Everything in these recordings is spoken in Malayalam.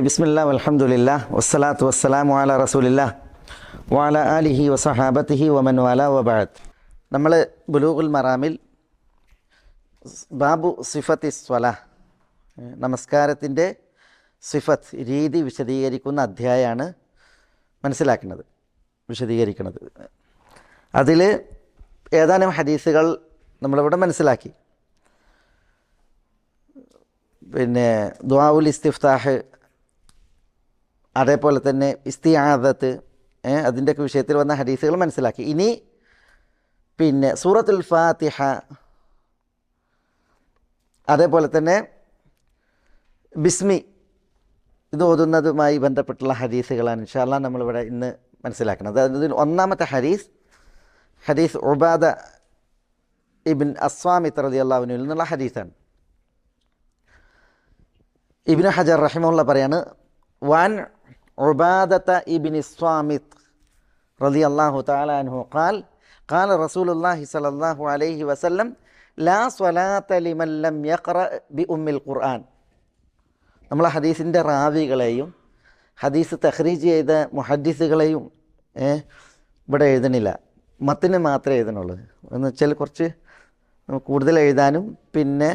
ബിസ്മില്ലാ വൽഹംദുലില്ലാ വസ്സലാത്തു വസ്സലാമു അലാ റസൂലില്ലാ വഅലാ ആലിഹി വസഹാബത്തിഹി വമൻ വാലാ വബഅദ്. നമ്മൾ ബുലൂഗുൽ മറാമിൽ ബാബു സിഫത്തി സ്വലാഹ്, നമസ്കാരത്തിൻ്റെ സിഫത്ത് രീതി വിശദീകരിക്കുന്ന അധ്യായമാണ് വിശദീകരിക്കുന്നത്. അതിൽ ഏതാനും ഹദീസുകൾ നമ്മളിവിടെ മനസ്സിലാക്കി. പിന്നെ ദുആഉൽ ഇസ്തിഫ്താഹ്, അതേപോലെ തന്നെ ഇസ്തിആദത്ത്, അതിൻ്റെയൊക്കെ വിഷയത്തിൽ വന്ന ഹദീസുകൾ മനസ്സിലാക്കി. ഇനി പിന്നെ സൂറത്തുൽ ഫാത്തിഹ, അതേപോലെ തന്നെ ബിസ്മി, ഇത് ഓതുന്നതുമായി ബന്ധപ്പെട്ടുള്ള ഹദീസുകളാണ് ഇൻഷാ അല്ലാഹ് നമ്മളിവിടെ ഇന്ന് മനസ്സിലാക്കുന്നത്. അതിൽ ഒന്നാമത്തെ ഹദീസ് ഉബാദ ഇബ്ൻ അസ്വാമിത്ത് റളിയല്ലാഹു അൻഹുവിൽ നിന്നുള്ള ഹദീസാണ്. ഇബ്നു ഹജർ റഹിമഹുല്ലാഹ് പറയാണ്, വൻ ഉബാദത ഇബ്നി സ്വാമിത്ത് റളിയല്ലാഹു തആല അൻഹു ഖാല റസൂലുള്ളാഹി സ്വല്ലല്ലാഹു അലൈഹി വസല്ലം ലാ സ്വലാത്ത ലിമൻ ലം യഖറ ബി ഉമ്മിൽ ഖുർആൻ. നമ്മൾ ഹദീസിൻ്റെ റാവികളെയും ഹദീസ് തഖ്രീജ് ചെയ്ത മുഹദ്ദിസുകളെയും ഇവിടെ എഴുതണില്ല, മത്തിന് മാത്രമേ എഴുതണുള്ളൂ. എന്ന് വെച്ചാൽ കുറച്ച് കൂടുതൽ എഴുതാനും പിന്നെ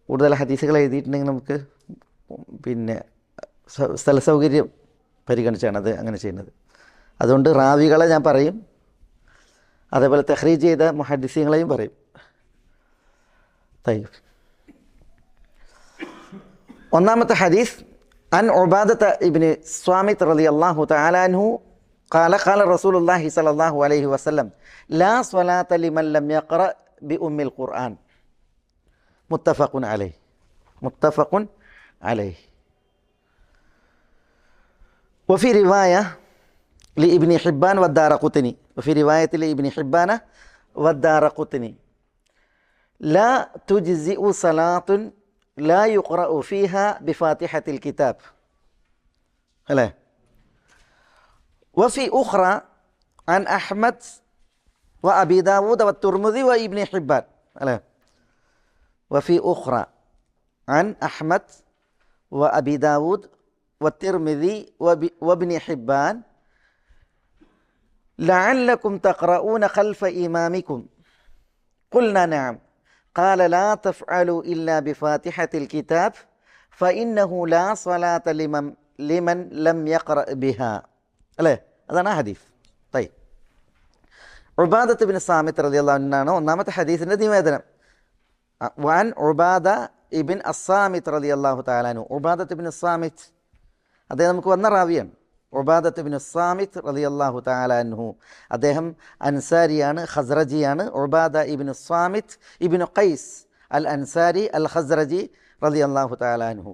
കൂടുതൽ ഹദീസുകൾ എഴുതിയിട്ടുണ്ടെങ്കിൽ നമുക്ക് പിന്നെ സ്ഥല സൗകര്യം പരിഗണിച്ചാണ് അത് അങ്ങനെ ചെയ്യുന്നത്. അതുകൊണ്ട് റാവികളെ ഞാൻ പറയും, അതേപോലെ തഖ്രീജ് ചെയ്ത മുഹദ്ദിസീങ്ങളെയും പറയും. ഒന്നാമത്തെ ഹദീസ് അൻ ഉബാദത ഇബ്നി സ്വാമിത്ത് റളിയല്ലാഹു തആല അൻഹു ഖാല റസൂലുള്ളാഹി സ്വല്ലല്ലാഹു അലൈഹി വസല്ലം ലാ സ്വലാത്ത ലിമൻ ലം യഖറ ബി ഉമ്മിൽ ഖുർആൻ. മുത്തഫഖുൻ അലൈഹി. وفي رواية لابن حبان والدارقطني لا تجزئ صلاة لا يقرأ فيها بفاتحة الكتاب. وفي أخرى عن أحمد وأبي داود والترمذي وابن حبان. وفي أخرى عن أحمد وأبي داود والترمذي وابن حبان لعلكم تقرؤون خلف إمامكم قلنا نعم قال لا تفعلوا إلا بفاتحة الكتاب فإنه لا صلاة لمن لم يقرأ بها. هذا حديث. طيب, عبادة بن الصامت رضي الله عنه ഒന്നാമത്തെ ഹദീസിൻ്റെ നിവേദനം. وعن عبادة ابن الصامت رضي الله تعالى عنه. عبادة بن الصامت അദ്ദേഹം നമുക്ക് വന്ന റാവിയാണ്. ഉബാദത്ത് ഇബ്നു സ്വാമിത്ത് റളിയല്ലാഹു തആല അൻഹു, അദ്ദേഹം അൻസാരിയാണ്, ഖസ്റജിയാണ്. ഉബാദ ഇബ്നു സ്വാമിത്ത് ഇബ്നു ഖൈസ് അൽ അൻസാരി അൽ ഖസ്റജി റളിയല്ലാഹു തആല അൻഹു.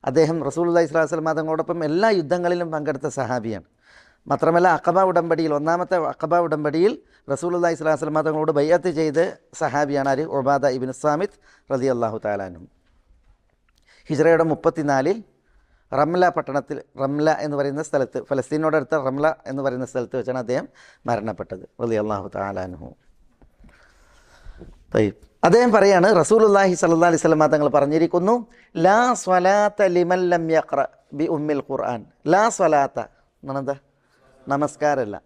അദ്ദേഹം റസൂലുള്ളാഹി സ്വല്ലല്ലാഹു അലൈഹി വസല്ലം തങ്ങളോടൊപ്പം എല്ലാ യുദ്ധങ്ങളിലും പങ്കെടുത്ത സഹാബിയാണ്. മാത്രമല്ല ഒന്നാമത്തെ അഖബ ഉടമ്പടിയിൽ റസൂലുള്ളാഹി സ്വല്ലല്ലാഹു അലൈഹി വസല്ലം തങ്ങളോട് ബൈഅത്ത് ചെയ്ത് സഹാബിയാണ് ആര്? ഉബാദ ഇബ്നു സ്വാമിത്ത് റളിയല്ലാഹു തആല അൻഹു. ഹിജ്റയുടെ 34 റംല പട്ടണത്തിൽ, റംല എന്ന് പറയുന്ന സ്ഥലത്ത്, ഫലസ്തീനോടടുത്ത റംല എന്ന് പറയുന്ന സ്ഥലത്ത് വെച്ചാണ് അദ്ദേഹം മരണപ്പെട്ടത് റളിയല്ലാഹു തആല അൻഹു. അദ്ദേഹം പറയാണ്, റസൂലുള്ളാഹി സ്വല്ലല്ലാഹു അലൈഹി വസല്ലം തങ്ങൾ പറഞ്ഞിരിക്കുന്നു, ലാ സ്വലാത്ത ലിമൻ ലം യഖ്റ ബി ഉമ്മിൽ ഖുർആൻ. ലാ സ്വലാത്ത എന്നെന്താ? നമസ്കാരമല്ല.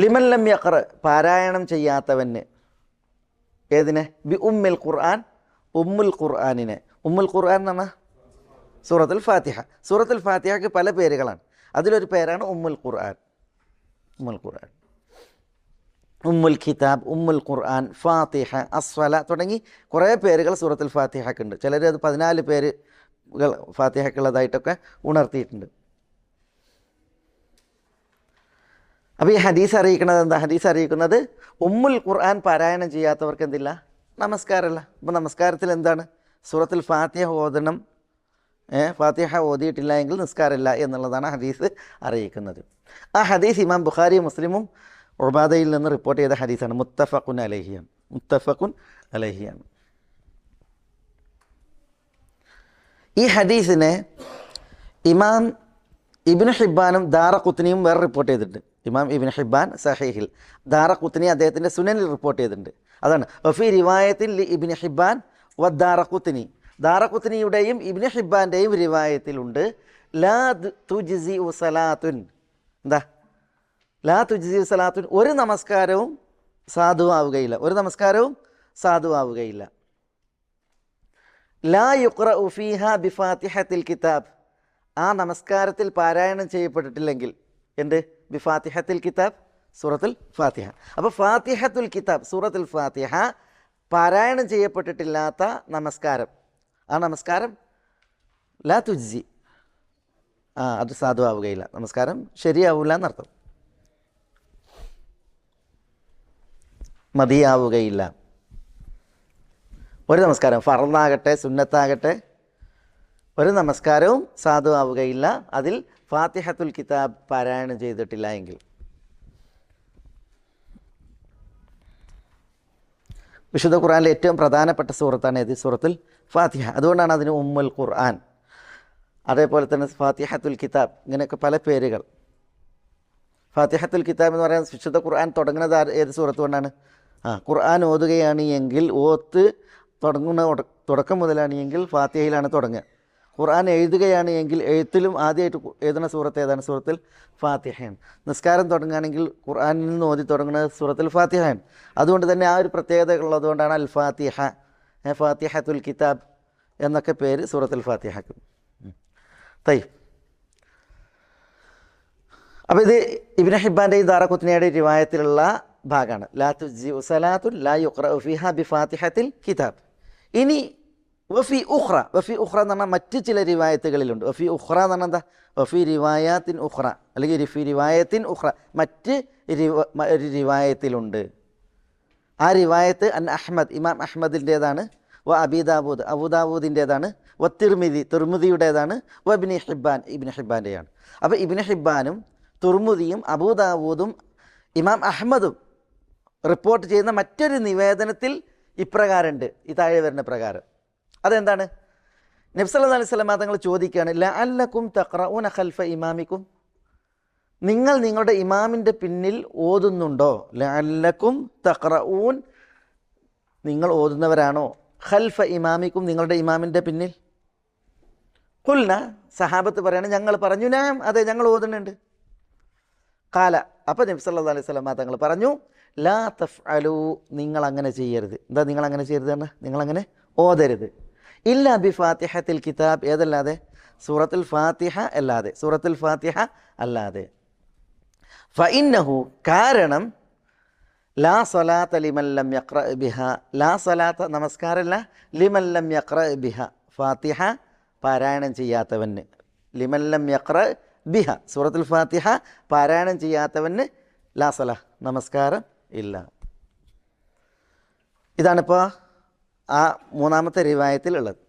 ലിമൻ ലം യഖ്റ, പാരായണം ചെയ്യാത്തവന്. ഏതിനെ? ബി ഉമ്മിൽ ഖുർആൻ, ഉമ്മുൽ ഖുർആനിനെ. ഉമ്മുൽ ഖുർആൻ എന്ന് പറഞ്ഞാൽ സൂറത്തുൽ ഫാത്തിഹ. സൂറത്തുൽ ഫാത്തിഹയ്ക്ക് പല പേരുകളാണ്. അതിലൊരു പേരാണ് ഉമ്മുൽ ഖുർആൻ. ഉമ്മുൽ കിതാബ്, ഉമ്മുൽ ഖുർആൻ, ഫാത്തിഹ, അസ്വല തുടങ്ങി കുറേ പേരുകൾ സൂറത്തുൽ ഫാത്തിഹയ്ക്ക് ഉണ്ട്. ചിലർ അത് 14 പേരുകൾ ഫാത്തിഹയ്ക്കുള്ളതായിട്ടൊക്കെ ഉണർത്തിയിട്ടുണ്ട്. അപ്പോൾ ഈ ഹദീസ് അറിയിക്കുന്നത് എന്താ? ഹദീസ് അറിയിക്കുന്നത് ഉമ്മുൽ ഖുർആൻ പാരായണം ചെയ്യാത്തവർക്ക് എന്തില്ല? നമസ്കാരമല്ല. അപ്പോൾ നമസ്കാരത്തിൽ എന്താണ്? സൂറത്തുൽ ഫാത്തിഹ ഓതണം. ഫാത്തിഹ ഓതിയിട്ടില്ല എങ്കിൽ നിസ്കാരമില്ല എന്നുള്ളതാണ് ഹദീസ് അറിയിക്കുന്നത്. ആ ഹദീസ് ഇമാം ബുഖാരിയും മുസ്ലിമും ഉബാദയിൽ നിന്ന് റിപ്പോർട്ട് ചെയ്ത ഹദീസാണ്. മുത്തഫഖുൻ അലൈഹിയാണ്. ഈ ഹദീസിനെ ഇമാം ഇബ്നു ഹിബ്ബാനും ദാറഖുത്നിയും വേറെ റിപ്പോർട്ട് ചെയ്തിട്ടുണ്ട്. ഇമാം ഇബ്നു ഹിബ്ബാൻ സഹീഹിൽ, ദാറഖുത്നി അദ്ദേഹത്തിൻ്റെ സുനനിൽ റിപ്പോർട്ട് ചെയ്തിട്ടുണ്ട്. അതാണ് വഫീ റിവായത്തിൻ ലി ഇബ്നു ഹിബ്ബാൻ വദ്ദാറഖുത്നി ദാറഖുത്നിയുടെയും ഇബ്നു ഹിബ്ബാൻ്റെയും റിവായത്തിലുണ്ട് ലാ തുജ്സി സലാത്തുൻ. എന്താ ലാ തുജ്സി സലാത്തുൻ? ഒരു നമസ്കാരവും സാധുവാവുകയില്ല, ഒരു നമസ്കാരവും സാധുവാവുകയില്ല. ലാ യുഖ്റഉ ഫീഹാ ബിഫാത്തിഹത്തിൽ കിതാബ്. ആ നമസ്കാരത്തിൽ പാരായണം ചെയ്യപ്പെട്ടിട്ടില്ലെങ്കിൽ എന്ത്? ബിഫാത്തിഹത്തിൽ കിതാബ്, സൂറത്തുൽ ഫാത്തിഹ. അപ്പോൾ ഫാത്തിഹത്തുൽ കിതാബ്, സൂറത്തുൽ ഫാത്തിഹ പാരായണം ചെയ്യപ്പെട്ടിട്ടില്ലാത്ത നമസ്കാരം, ആ നമസ്കാരം ലാ തുജ്സി, അത് സാധുവാവുകയില്ല, നമസ്കാരം ശരിയാവില്ല എന്നർത്ഥം, മതിയാവുകയില്ല. ഒരു നമസ്കാരം, ഫർളാകട്ടെ സുന്നത്താകട്ടെ, ഒരു നമസ്കാരവും സാധുവാവുകയില്ല അതിൽ ഫാത്തിഹത്തുൽ കിതാബ് പാരായണം ചെയ്തിട്ടില്ല എങ്കിൽ. വിശുദ്ധ ഖുർആനിലെ ഏറ്റവും പ്രധാനപ്പെട്ട സൂറത്താണ് ഏത്? സൂറത്തുൽ ഫാത്തിഹ. അതുകൊണ്ടാണ് അതിന് ഉമ്മുൽ ഖുർആൻ, അതേപോലെ തന്നെ ഫാത്തിഹത്തുൽ കിതാബ്, ഇങ്ങനെയൊക്കെ പല പേരുകൾ. ഫാത്തിഹത്തുൽ കിതാബ് എന്ന് പറയാൻ വിശുദ്ധ ഖുർആൻ തുടങ്ങുന്നത് ഏത് സൂറത്ത് കൊണ്ടാണ്? ഖുർആൻ ഓതുകയാണ് എങ്കിൽ, ഓത്ത് തുടക്കം മുതലാണ് എങ്കിൽ ഫാത്തിഹയിലാണ് തുടങ്ങുക. ഖുർആൻ എഴുതുകയാണ് എങ്കിൽ എഴുത്തിലും ആദ്യമായിട്ട് എഴുതുന്ന സൂറത്ത് ഏതാണ്? സൂറത്തുൽ ഫാത്തിഹയാണ്. നിസ്കാരം തുടങ്ങുകയാണെങ്കിൽ ഖുർആനിൽ നിന്ന് ഓതി തുടങ്ങുന്നത് സൂറത്തുൽ ഫാത്തിഹയാണ്. അതുകൊണ്ട് തന്നെ ആ ഒരു പ്രത്യേകത ഉള്ളതുകൊണ്ടാണ് അൽ ഫാത്തിഹ, ഫാത്തിഹത്തുൽ കിതാബ് എന്നൊക്കെ പേര് സൂറത്തുൽ ഫാത്തിഹക്ക്. അപ്പോൾ ഇത് ഇബ്നു ഹിബ്ബാൻ്റെയും ദാറഖുത്നിയുടെയും റിവായത്തിലുള്ള ഭാഗമാണ്. ലാ തുജ്സി സലാത്തുൻ ലാ യുഖ്റഉ ഫീഹാ ബിഫാത്തിഹത്തിൽ കിതാബ്. ഇനി വഫി ഉഖ്റ, വഫി ഉഖ്റ എന്ന് പറഞ്ഞാൽ മറ്റ് ചില റിവായത്തുകളിലുണ്ട്. വഫി ഉഖ്റ എന്ന് പറഞ്ഞാൽ എന്താ? വഫി റിവായാത്തിൻ ഉഖ്റ, അല്ലെങ്കിൽ ഫി റിവായത്തിൻ ഉഖ്റ, മറ്റ് ഒരു റിവായത്തിലുണ്ട്. ആ റിവായത്ത് അൻ അഹ്മദ്, ഇമാം അഹ്മദിൻ്റേതാണ്. വ അബി ദാവൂദ്, അബൂദാവൂദിൻ്റേതാണ്. വ തിർമിദി, തിർമിദിയുടേതാണ്. വ ഇബ്നു ഹിബ്ബാൻ, ഇബ്നു ഹിബ്ബാൻ്റെയാണ്. അപ്പോൾ ഇബ്നു ഹിബ്ബാനും തുർമുദിയും അബൂദാവൂദും ഇമാം അഹ്മദും റിപ്പോർട്ട് ചെയ്യുന്ന മറ്റൊരു നിവേദനത്തിൽ ഇപ്രകാരമുണ്ട്, ഈ താഴെ വരുന്ന പ്രകാരം. അതെന്താണ്? നബി സല്ലല്ലാഹു അലൈഹി വസല്ലം തങ്ങൾ ചോദിക്കുകയാണ്, ലഅല്ലക്കും തഖറഊന ഖൽഫ ഇമാമിക്കും, നിങ്ങൾ നിങ്ങളുടെ ഇമാമിൻ്റെ പിന്നിൽ ഓതുന്നുണ്ടോ? ലഅല്ലക്കും തഖറഊൻ, നിങ്ങൾ ഓതുന്നവരാണോ? ഖൽഫ ഇമാമിക്കും, നിങ്ങളുടെ ഇമാമിൻ്റെ പിന്നിൽ. ഖുൽന, സഹാബത്ത് പറയാണ്, ഞങ്ങൾ പറഞ്ഞു, നഅം, അതെ ഞങ്ങൾ ഓതുന്നുണ്ട്. ഖാല, അപ്പോൾ നബി സല്ലല്ലാഹു അലൈഹി വസല്ലം തങ്ങൾ പറഞ്ഞു, ലാ തഫ്അലു, നിങ്ങൾ അങ്ങനെ ചെയ്യരുത്. എന്താ നിങ്ങൾ അങ്ങനെ ചെയ്യരുത് പറഞ്ഞാൽ? നിങ്ങളങ്ങനെ ഓതരുത്. ഇല്ലാ ബി ഫാത്തിഹത്തിൽ കിതാബ്, ഏതല്ലാതെ? സൂറത്തുൽ ഫാത്തിഹ അല്ലാതെ, സൂറത്തുൽ ഫാത്തിഹ അല്ലാതെ. ഫഇന്നഹു, കാരണം ലാ സ്വലാത്ത ലിമൻ ലം യഖ്റഅ ബിഹ, ലാ സ്വലാത്ത നമസ്കാരമല്ല, ലിമൻ ലം യഖ്റഅ ബിഹ, ഫാത്തിഹ പാരായണം ചെയ്യാത്തവന്. ലിമൻ ലം യഖ്റഅ ബിഹ, സൂറത്തുൽ ഫാത്തിഹ പാരായണം ചെയ്യാത്തവന് ലാ സ്വല, നമസ്കാരം ഇല്ല. ഇതാണിപ്പോൾ ആ മൂന്നാമത്തെ റിവായത്തിലുള്ളത്.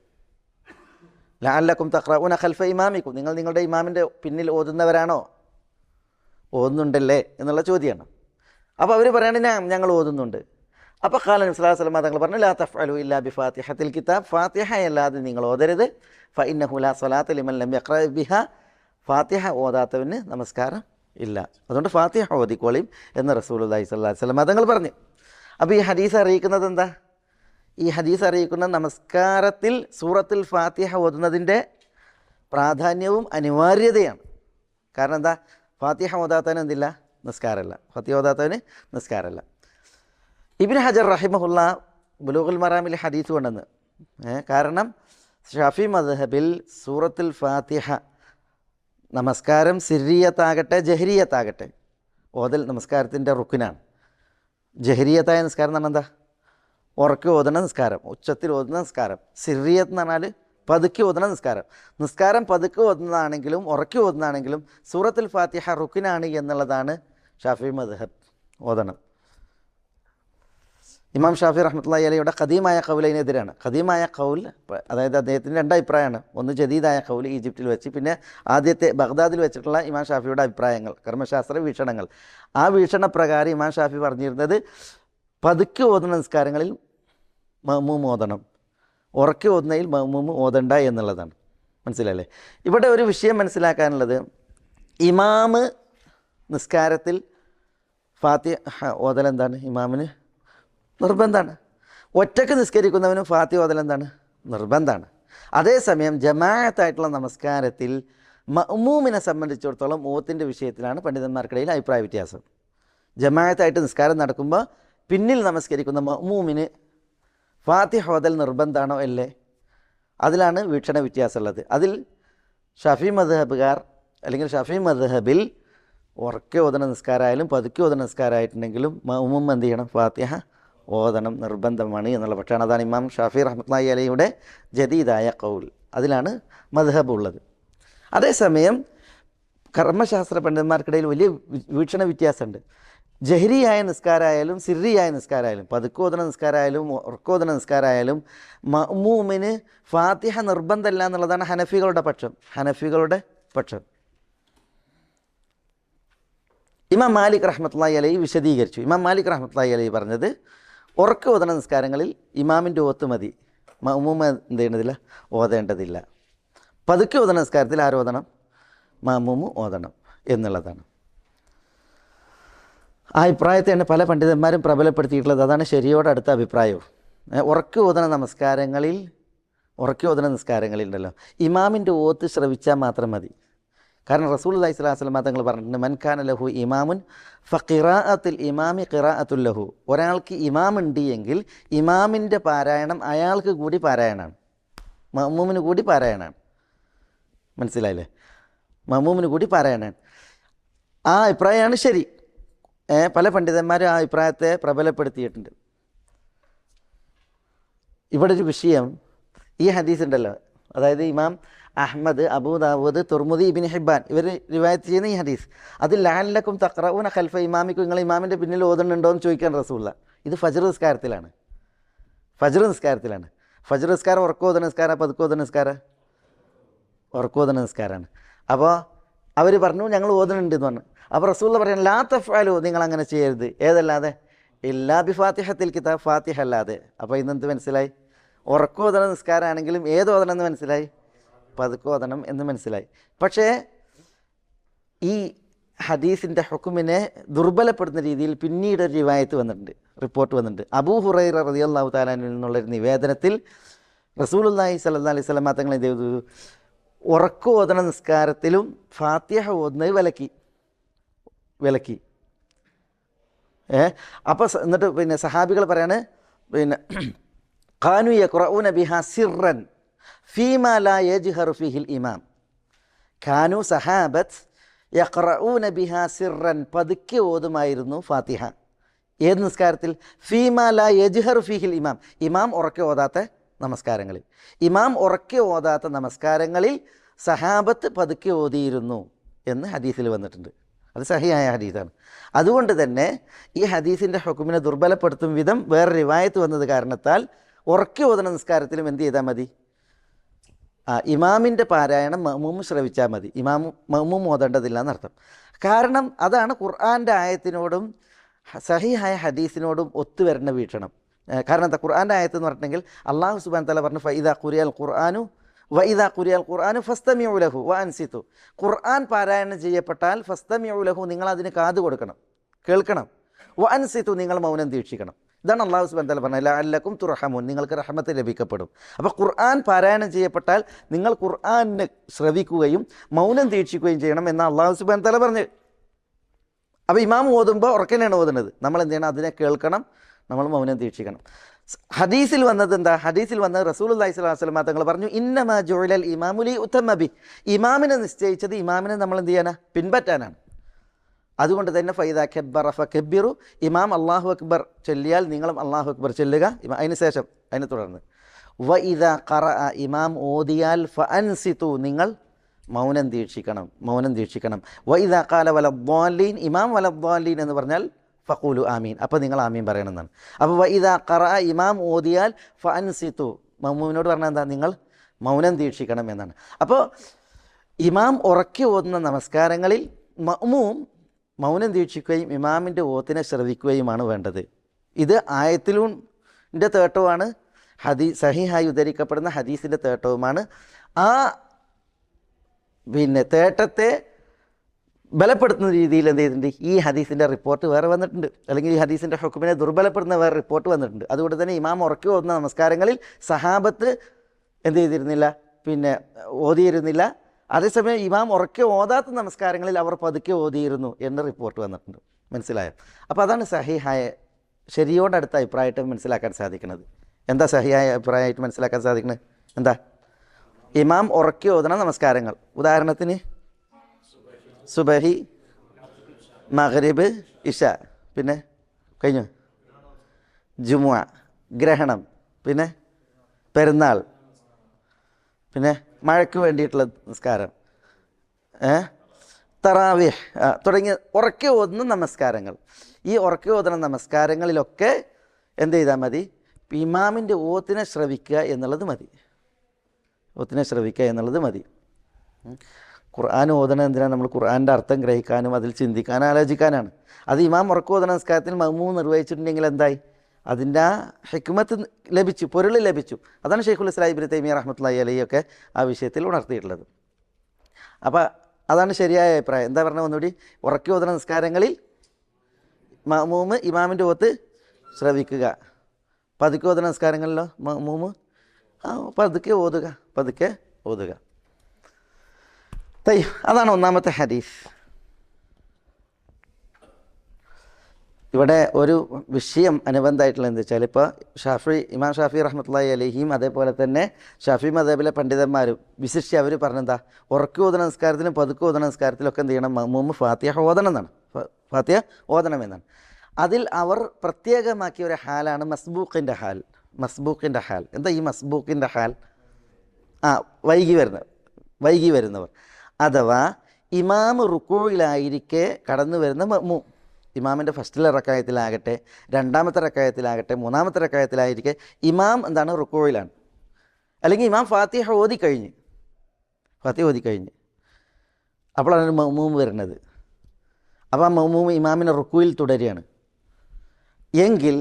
ലഅല്ലക്കും തഖ്റഊന ഖൽഫ ഇമാമിക്കും, നിങ്ങൾ നിങ്ങളുടെ ഇമാമിൻ്റെ പിന്നിൽ ഓതുന്നവരാണോ? ഓതുന്നുണ്ടല്ലേ എന്നുള്ള ചോദ്യമാണ്. അപ്പോൾ അവർ പറയുകയാണെങ്കിൽ ഞങ്ങൾ ഓതുന്നുണ്ട്. അപ്പോൾ ഖാല നബി സ്വല്ലല്ലാഹു അലൈഹി വസല്ലം തങ്ങൾ പറഞ്ഞു, ലാ തഫ്അലു ഇല്ലാ ബി ഫാത്തിഹത്തിൽ കിതാബ്, ഫാത്തിഹ അല്ലാതെ നിങ്ങൾ ഓതരുത്. ഫഇന്നഹു ലാ സ്വലാത്ത ലിമൻ ലം യഖ്റഅ ബിഹ, ഫാത്തിഹ ഓതാത്തവന് നമസ്കാരം ഇല്ല. അതുകൊണ്ട് ഫാത്തിഹ ഓതിക്കോളിയും എന്ന് റസൂലുള്ളാഹി സ്വല്ലല്ലാഹു അലൈഹി വസല്ലം തങ്ങൾ പറഞ്ഞു. അപ്പോൾ ഈ ഹദീസ് അറിയിക്കുന്നത് എന്താ? ഈ ഹദീസ് അറിയിക്കുന്ന നമസ്കാരത്തിൽ സൂറത്തുൽ ഫാത്തിഹ ഓതുന്നതിൻ്റെ പ്രാധാന്യവും അനിവാര്യതയാണ്. കാരണം എന്താ? ഫാത്തിഹ ഓതാത്തവന് എന്തില്ല? നിസ്കാരമല്ല. ഫാത്തിഹ ഓതാത്തവന് നിസ്കാരമല്ല. ഇബ്നു ഹജർ റഹിമഹുല്ലാ ബുലൂഗുൽ മറാമിൽ ഹദീസ് കൊണ്ടെന്ന്. കാരണം ഷാഫി മദ്ഹബിൽ സൂറത്തുൽ ഫാത്തിഹ നമസ്കാരം സിർരിയത്താകട്ടെ ജഹരിയത്താകട്ടെ ഓതൽ നമസ്കാരത്തിൻ്റെ റുക്കിനാണ്. ജഹരിയത്തായ നിസ്കാരം എന്ന് പറഞ്ഞാൽ എന്താ? ഉറക്കി ഓതുന്ന നിസ്കാരം, ഉച്ചത്തിൽ ഓതുന്ന നിസ്കാരം. സിർരിയത്ത് എന്ന് പറഞ്ഞാൽ പതുക്കി ഓതുന്ന നിസ്കാരം. നിസ്കാരം പതുക്കി ഓതുന്നതാണെങ്കിലും ഉറക്കി ഓതുന്നതാണെങ്കിലും സൂറത്തുൽ ഫാത്തിഹ റുക്കിനാണ് എന്നുള്ളതാണ് ഷാഫി മദ്ഹബ് ഓതണം. ഇമാം ഷാഫി റഹ്മത്തുള്ളാഹി അലൈഹിയുടെ ഖദീമായ ഖൗലിനെതിരാണ്. ഖദീമായ ഖൗൽ, അതായത് അദ്ദേഹത്തിൻ്റെ രണ്ട് അഭിപ്രായമാണ്. ഒന്ന് ജദീദായ ഖൗൽ ഈജിപ്തിൽ വെച്ച്, പിന്നെ ആദ്യത്തെ ബഗ്ദാദിൽ വെച്ചിട്ടുള്ള ഇമാം ഷാഫിയുടെ അഭിപ്രായങ്ങൾ, കർമ്മശാസ്ത്ര വീക്ഷണങ്ങൾ. ആ വീക്ഷണപ്രകാരം ഇമാം ഷാഫി പറഞ്ഞിരുന്നത് പതുക്കി ഓതുന്ന നിസ്കാരങ്ങളിൽ മഅ്മൂം ഓതണം, ഉറക്കി ഓതുന്നതിൽ മഅ്മൂം ഓതണ്ട എന്നുള്ളതാണ്. മനസ്സിലല്ലേ? ഇവിടെ ഒരു വിഷയം മനസ്സിലാക്കാനുള്ളത്, ഇമാമ് നിസ്കാരത്തിൽ ഫാത്തിഹ ഓതൽ എന്താണ്? ഇമാമിന് നിർബന്ധമാണ്. ഒറ്റക്ക് നിസ്കരിക്കുന്നവനും ഫാത്തിഹ ഓതൽ എന്താണ്? നിർബന്ധമാണ്. അതേസമയം ജമാഅത്തായിട്ടുള്ള നമസ്കാരത്തിൽ മഅ്മൂമിനെ സംബന്ധിച്ചിടത്തോളം ഓത്തിൻ്റെ വിഷയത്തിലാണ് പണ്ഡിതന്മാർക്കിടയിൽ അഭിപ്രായ വ്യത്യാസം. ജമാഅത്തായിട്ട് നിസ്കാരം നടക്കുമ്പോൾ പിന്നിൽ നമസ്കരിക്കുന്ന മഅ്മൂമിന് ഫാത്തിഹ ഓതൽ നിർബന്ധമാണോ അല്ലേ, അതിലാണ് വീക്ഷണ വ്യത്യാസമുള്ളത്. അതിൽ ഷഫീ മദ്ഹബുകാർ അല്ലെങ്കിൽ ഷഫീ മദ്ഹബിൽ ഉറക്കെ ഓതണ നിസ്കാരമായാലും പതുക്കെ ഓതണ നിസ്കാരമായിട്ടുണ്ടെങ്കിലും മഅ്മൂം എന്ത് ചെയ്യണം? ഫാത്തിഹ ഓതണം നിർബന്ധമാണ് എന്നുള്ള പക്ഷമാണ്. അതാണ് ഇമാം ഷാഫി റഹ്മത്തുള്ളാഹി അലൈഹിയുടെ ജദീദായ ഖൗൽ. അതിലാണ് മദ്ഹബ് ഉള്ളത്. അതേസമയം കർമ്മശാസ്ത്ര പണ്ഡിതന്മാർക്കിടയിൽ വലിയ വീക്ഷണ വ്യത്യാസമുണ്ട്. ജഹരിയായ നിസ്കാരമായാലും സിറിയായ നിസ്കാരമായാലും പതുക്കോദന നിസ്കാരമായാലും ഉറക്കോദന നിസ്കാരമായാലും മഅ്മൂമിന് ഫാത്തിഹ നിർബന്ധമല്ല എന്നുള്ളതാണ് ഹനഫികളുടെ പക്ഷം. ഇമാം മാലിക് റഹ്മത്തുള്ളാഹി അലൈഹി വിശദീകരിച്ചു. ഇമാം മാലിക് റഹ്മത്തുള്ളാഹി അലൈഹി പറഞ്ഞത് ഉറക്കോദന നിസ്കാരങ്ങളിൽ ഇമാമിൻ്റെ ഓത്ത് മതി, മഅ്മൂം എന്ത് ചെയ്യേണ്ടതില്ല? ഓതേണ്ടതില്ല. പതുക്കെ ഓതന നിസ്കാരത്തിൽ ആരോദനം? മഅ്മൂം ഓതണം എന്നുള്ളതാണ്. ആ അഭിപ്രായത്തെയാണ് പല പണ്ഡിതന്മാരും പ്രബലപ്പെടുത്തിയിട്ടുള്ളത്. അതാണ് ശരിയോടടുത്ത അഭിപ്രായവും. ഉറക്കെ ഓതന നിസ്കാരങ്ങളിൽ ഉണ്ടല്ലോ ഇമാമിൻ്റെ ഓത്ത് ശ്രവിച്ചാൽ മാത്രം മതി. കാരണം റസൂലുള്ളാഹി സ്വല്ലല്ലാഹു അലൈഹി വസല്ലം തങ്ങൾ പറഞ്ഞിട്ടുണ്ട്, മൻ കാന ലഹു ഇമാമുൻ ഫഖിറാഅത്തുൽ ഇമാമി ഖിറാഅത്തുൽ ലഹു. ഒരാൾക്ക് ഇമാമുണ്ട് എങ്കിൽ ഇമാമിൻ്റെ പാരായണം അയാൾക്ക് കൂടി പാരായണമാണ്, മഅ്മൂമിന് കൂടി പാരായണമാണ്. മനസ്സിലായില്ലേ? മഅ്മൂമിന് കൂടി പാരായണമാണ്. ആ അഭിപ്രായമാണ് ശരി. പല പണ്ഡിതന്മാരും ആ അഭിപ്രായത്തെ പ്രബലപ്പെടുത്തിയിട്ടുണ്ട്. ഇവിടെ ഒരു വിഷയം, ഈ ഹദീസ് ഉണ്ടല്ലോ, അതായത് ഇമാം അഹ്മദ്, അബൂ ദാവൂദ്, തുർമുദി, ഇബ്നു ഹിബ്ബാൻ ഇവർ റിവായത്ത് ചെയ്യുന്ന ഈ ഹദീസ്, അതിൽ ലഅല്ലക്കും തഖറഊന ഖൽഫ ഇമാമിക്കും, നിങ്ങൾ ഇമാമിൻ്റെ പിന്നിൽ ഓതുന്നുണ്ടോ എന്ന് ചോദിക്കാൻ റസൂലുള്ളാഹി. ഇത് ഫജ്ർ നിസ്കാരത്തിലാണ്. ഫജ്ർ നിസ്കാരം ഉറക്കോദന നിസ്കാരം, പതുക്കോദന നിസ്കാരം, ഉറക്കോദന നിസ്കാരമാണ്. അപ്പോൾ അവർ പറഞ്ഞു ഞങ്ങൾ ഓതുന്നുണ്ട് എന്ന് പറഞ്ഞു. അപ്പോൾ റസൂലുള്ളാഹി പറയാൻ ലാ തഫ്അലു, നിങ്ങൾ അങ്ങനെ ചെയ്യരുത്. ഏതല്ലാതെ? ഇല്ലാ ബി ഫാത്തിഹത്തിൽ കിതാബ്, ഫാത്തിഹ അല്ലാതെ. അപ്പോൾ ഇന്നെന്ത് മനസ്സിലായി? ഉറക്കോദന നിസ്കാരമാണെങ്കിലും ഏതോദനം എന്ന് മനസ്സിലായി? പതുക്കോദനം എന്ന് മനസ്സിലായി. പക്ഷേ ഈ ഹദീസിൻ്റെ ഹുക്കുമിനെ ദുർബലപ്പെടുന്ന രീതിയിൽ പിന്നീട് ഒരു റിപ്പോർട്ട് വന്നിട്ടുണ്ട്. അബൂ ഹുറൈറ റളിയല്ലാഹു തആല അൻഹു നിന്നുള്ളൊരു നിവേദനത്തിൽ റസൂലുള്ളാഹി സ്വല്ലല്ലാഹു അലൈഹി വസല്ലം തങ്ങൾ എന്ത് ചെയ്തു? ഉറക്കോദന നിസ്കാരത്തിലും ഫാത്തിഹ ഓതുന്നത് വിലക്കി. അപ്പോൾ എന്നിട്ട് പിന്നെ സഹാബികൾ പറയാണ്, പിന്നെ ഖാനു യഖ്റഊന ബിഹാ സിർറൻ ഫീമാ ലാ യജ്ഹറു ഫീഹിൽ ഇമാം. ഖാനു സഹാബത്ത് യഖ്റഊന ബിഹാ സിർറൻ, പതുക്കെ ഓതുമായിരുന്നു ഫാത്തിഹ. ഏത് നിസ്കാരത്തിൽ? ഫീമാ ലാ യജ്ഹറു ഫീഹിൽ ഇമാം, ഇമാം ഉറക്കെ ഓതാത്ത നമസ്കാരങ്ങളിൽ സഹാബത്ത് പതുക്കെ ഓതിയിരുന്നു എന്ന് ഹദീസിൽ വന്നിട്ടുണ്ട്. അത് സഹിയായ ഹദീസാണ്. അതുകൊണ്ട് തന്നെ ഈ ഹദീസിൻ്റെ ഹുക്കുമിനെ ദുർബലപ്പെടുത്തും വിധം വേറെ റിവായത്ത് വന്നത് കാരണത്താൽ ഉറക്കെ ഓതണ നിസ്കാരത്തിലും എന്ത് ചെയ്താൽ മതി? ഇമാമിൻ്റെ പാരായണം മഅ്മൂം ശ്രവിച്ചാൽ മതി, മഅ്മൂം ഓതേണ്ടതില്ല എന്നർത്ഥം. കാരണം അതാണ് ഖുർആൻ്റെ ആയത്തിനോടും സഹിഹായ ഹദീസിനോടും ഒത്തുവരുന്ന വീക്ഷണം. കാരണം എന്താ? ഖുർആൻ്റെ ആയത്ത് എന്ന് പറഞ്ഞിട്ടുണ്ടെങ്കിൽ അല്ലാഹു സുബ്ഹാനഹു വ തആല പറഞ്ഞു, ഫഇദാ ഖുരിയൽ ഖുർആനു ഫസ്തമിഉ ലഹു വഅൻസിതു. ഖുർആൻ പാരായണം ചെയ്യപ്പെട്ടാൽ ഫസ്തമിഉ ലഹു, നിങ്ങൾ അതിന് കാത് കൊടുക്കണം, കേൾക്കണം. വഅൻസിതു, നിങ്ങൾ മൗനം ദീക്ഷിക്കണം. ഇതാണ് അല്ലാഹു സുബ്ഹാനഹു വ തആല പറഞ്ഞത്, ലഅല്ലക്കും തുർഹമൂൻ, നിങ്ങൾക്ക് റഹ്മത്ത് ലഭിക്കപ്പെടും. അപ്പോൾ ഖുർആൻ പാരായണം ചെയ്യപ്പെട്ടാൽ നിങ്ങൾ ഖുർആനെ ശ്രവിക്കുകയും മൗനം ദീക്ഷിക്കുകയും ചെയ്യണം എന്ന് അല്ലാഹു സുബ്ഹാനഹു വ തആല പറഞ്ഞു. അപ്പോൾ ഇമാം ഓതുമ്പോൾ ഉറക്കനെയാണ് ഓതുന്നത്, നമ്മൾ എന്ത് ചെയ്യണം? അതിനെ കേൾക്കണം, നമ്മൾ മൗനം ദീക്ഷിക്കണം. ഹദീസിൽ വന്നത് എന്താ? ഹദീസിൽ വന്നത് റസൂലുള്ളാഹി സ്വല്ലല്ലാഹു അലൈഹി വസല്ലം തങ്ങൾ പറഞ്ഞു, ഇന്നമാ ജുഇലൽ ഇമാമു ലിയുതമ്മ ബി, ഇമാമിനെ നിശ്ചയിച്ചത് ഇമാമിനെ നമ്മൾ എന്ത് ചെയ്യാനാ? പിൻപറ്റാനാണ്. അതുകൊണ്ട് തന്നെ ഫൈദാ കബ്ബറ ഫകബ്ബിറു, ഇമാം അല്ലാഹു അക്ബർ ചൊല്ലിയാൽ നിങ്ങളും അല്ലാഹു അക്ബർ ചൊല്ലുക. അതിന് തുടർന്ന് വഇദാ ഖറഅ, ഇമാം ഓതിയാൽ ഫഅൻസിതു, നിങ്ങൾ മൗനം ദീക്ഷിക്കണം. വഇദാ ഖാല വലദ്ദാലീൻ, ഇമാം വലദ്ദാലീൻ എന്ന് പറഞ്ഞാൽ ഫഖൂലു ആമീൻ, അപ്പോൾ നിങ്ങൾ ആമീൻ പറയണമെന്നാണ്. അപ്പോൾ വഇദാ ഖറഅ, ഇമാം ഓതിയാൽ ഫഅൻസിതു, മഅ്മൂമിനോട് പറഞ്ഞാൽ എന്താ? നിങ്ങൾ മൗനം ദീക്ഷിക്കണം എന്നാണ്. അപ്പോൾ ഇമാം ഉറക്കി ഓതുന്ന നമസ്കാരങ്ങളിൽ മഅ്മൂം മൗനം ദീക്ഷിക്കുകയും ഇമാമിൻ്റെ ഓത്തിനെ ശ്രവിക്കുകയുമാണ് വേണ്ടത്. ഇത് ആയത്തിൻ്റെ തേട്ടവുമാണ്, സഹിഹായി ഉദ്ധരിക്കപ്പെടുന്ന ഹദീസിൻ്റെ തേട്ടവുമാണ്. ആ തേട്ടത്തെ ബലപ്പെടുത്തുന്ന രീതിയിൽ എന്ത് ചെയ്തിട്ടുണ്ട്? ഈ ഹദീസിൻ്റെ റിപ്പോർട്ട് വേറെ വന്നിട്ടുണ്ട്, അല്ലെങ്കിൽ ഈ ഹദീസിൻ്റെ ഹുക്കുമിനെ ദുർബലപ്പെടുന്ന വേറെ റിപ്പോർട്ട് വന്നിട്ടുണ്ട്. അതുകൊണ്ട് തന്നെ ഇമാം ഉറക്കി ഓതുന്ന നമസ്കാരങ്ങളിൽ സഹാബത്ത് എന്ത് ചെയ്തിരുന്നില്ല, പിന്നെ ഓതിയിരുന്നില്ല. അതേസമയം ഇമാം ഉറക്കെ ഓതാത്ത നമസ്കാരങ്ങളിൽ അവർ പതുക്കെ ഓതിയിരുന്നു എന്ന് റിപ്പോർട്ട് വന്നിട്ടുണ്ട്. മനസ്സിലായോ? അപ്പോൾ അതാണ് സഹിഹായ ശരിയോടടുത്ത അഭിപ്രായമായിട്ട് മനസ്സിലാക്കാൻ സാധിക്കുന്നത്. എന്താ സഹിയായ അഭിപ്രായമായിട്ട് മനസ്സിലാക്കാൻ സാധിക്കുന്നത്? എന്താ? ഇമാം ഉറക്കെ ഓതണ നമസ്കാരങ്ങൾ, ഉദാഹരണത്തിന് സുബഹി, മഗ്രിബ്, ഇഷ, പിന്നെ കഴിഞ്ഞു ജുമുഅ, ഗ്രഹണം, പിന്നെ പെരുന്നാൾ, പിന്നെ മഴയ്ക്ക് വേണ്ടിയിട്ടുള്ള നിസ്കാരം, തറാവീഹ് തുടങ്ങിയ ഉറക്കെ ഓതുന്ന നമസ്കാരങ്ങൾ. ഈ ഉറക്കെ ഓതുന്ന നമസ്കാരങ്ങളിലൊക്കെ എന്ത് ചെയ്താൽ മതി? ഇമാമിൻ്റെ ഓത്തിനെ ശ്രവിക്കുക എന്നുള്ളത് മതി. ഓത്തിനെ ശ്രവിക്കുക എന്നുള്ളത് മതി. ഖുർആൻ ഓതണം എന്തിനാണ്? നമ്മൾ ഖുർആൻ്റെ അർത്ഥം ഗ്രഹിക്കാനും അതിൽ ചിന്തിക്കാനും ആലോചിക്കാനാണ്. അത് ഇമാം ഉറക്കെ ഓതുന്ന നമസ്കാരത്തിൽ മഅ്മൂം നിർവഹിച്ചിട്ടുണ്ടെങ്കിൽ എന്തായി? അതിൻ്റെ ആ ഹിക്മത്ത് ലഭിച്ചു, പൊരുൾ ലഭിച്ചു. അതാണ് ഷെയ്ഖുൽ ഇസ്ലാം ഇബ്നു തൈമിയ്യ റഹ്മത്തുള്ളാഹി അലൈഹി ഒക്കെ ആ വിഷയത്തിൽ ഉണർത്തിയിട്ടുള്ളത്. അപ്പോൾ അതാണ് ശരിയായ അഭിപ്രായം. എന്താ പറഞ്ഞത് ഒന്നുകൂടി? ഉറക്കെ ഓതുന്ന നിസ്കാരങ്ങളിൽ മഅ്മൂം ഇമാമിൻ്റെ ഓത്ത് ശ്രവിക്കുക. പതുക്കെ ഓതുന്ന നിസ്കാരങ്ങളിലോ മഅ്മൂം പതുക്കെ ഓതുക, പതുക്കെ ഓതുക. അതാണ് ഒന്നാമത്തെ ഹദീസ്. ഇവിടെ ഒരു വിഷയം അനുബന്ധമായിട്ടുള്ള എന്താ വെച്ചാൽ, ഇപ്പോൾ ഇമാം ഷാഫി റഹ്മത്തുള്ളാഹി അലൈഹിയും അതേപോലെ തന്നെ ഷാഫി മദ്ഹബിലെ പണ്ഡിതന്മാരും വിശിഷ്യ അവർ പറഞ്ഞെന്താ, ഉറക്കെ ഓതുന്ന നിസ്കാരത്തിലും പതുക്കെ ഓതുന്ന നിസ്കാരത്തിലൊക്കെ എന്ത് ചെയ്യണം? മഅ്മൂം ഫാത്തിഹ ഓതണം എന്നാണ്. ഫാത്തിഹ ഓതണം എന്നാണ്. അതിൽ അവർ പ്രത്യേകമാക്കിയ ഒരു ഹാലാണ് മസ്ബൂഖിൻ്റെ ഹാൽ. മസ്ബൂഖിൻ്റെ ഹാൽ എന്താ? ഈ മസ്ബൂഖിൻ്റെ ഹാൽ വൈകി വരുന്നവർ, അഥവാ ഇമാം റുക്കൂയിലായിരിക്കെ കടന്നു വരുന്ന മഅ്മൂം, ഇമാമിൻ്റെ ഫസ്റ്റിലെ റക്കായത്തിലാകട്ടെ, രണ്ടാമത്തെ റക്കായത്തിലാകട്ടെ, മൂന്നാമത്തെ റക്കായത്തിലായിരിക്കെ ഇമാം എന്താണ്? റുക്കൂയിലാണ്, അല്ലെങ്കിൽ ഇമാം ഫാത്തിഹ ഓതിക്കഴിഞ്ഞ് അപ്പോഴാണ് മഅ്മൂം വരുന്നത്. അപ്പോൾ ആ മഅ്മൂം ഇമാമിനെ റുക്കൂയിൽ തുടരുകയാണ് എങ്കിൽ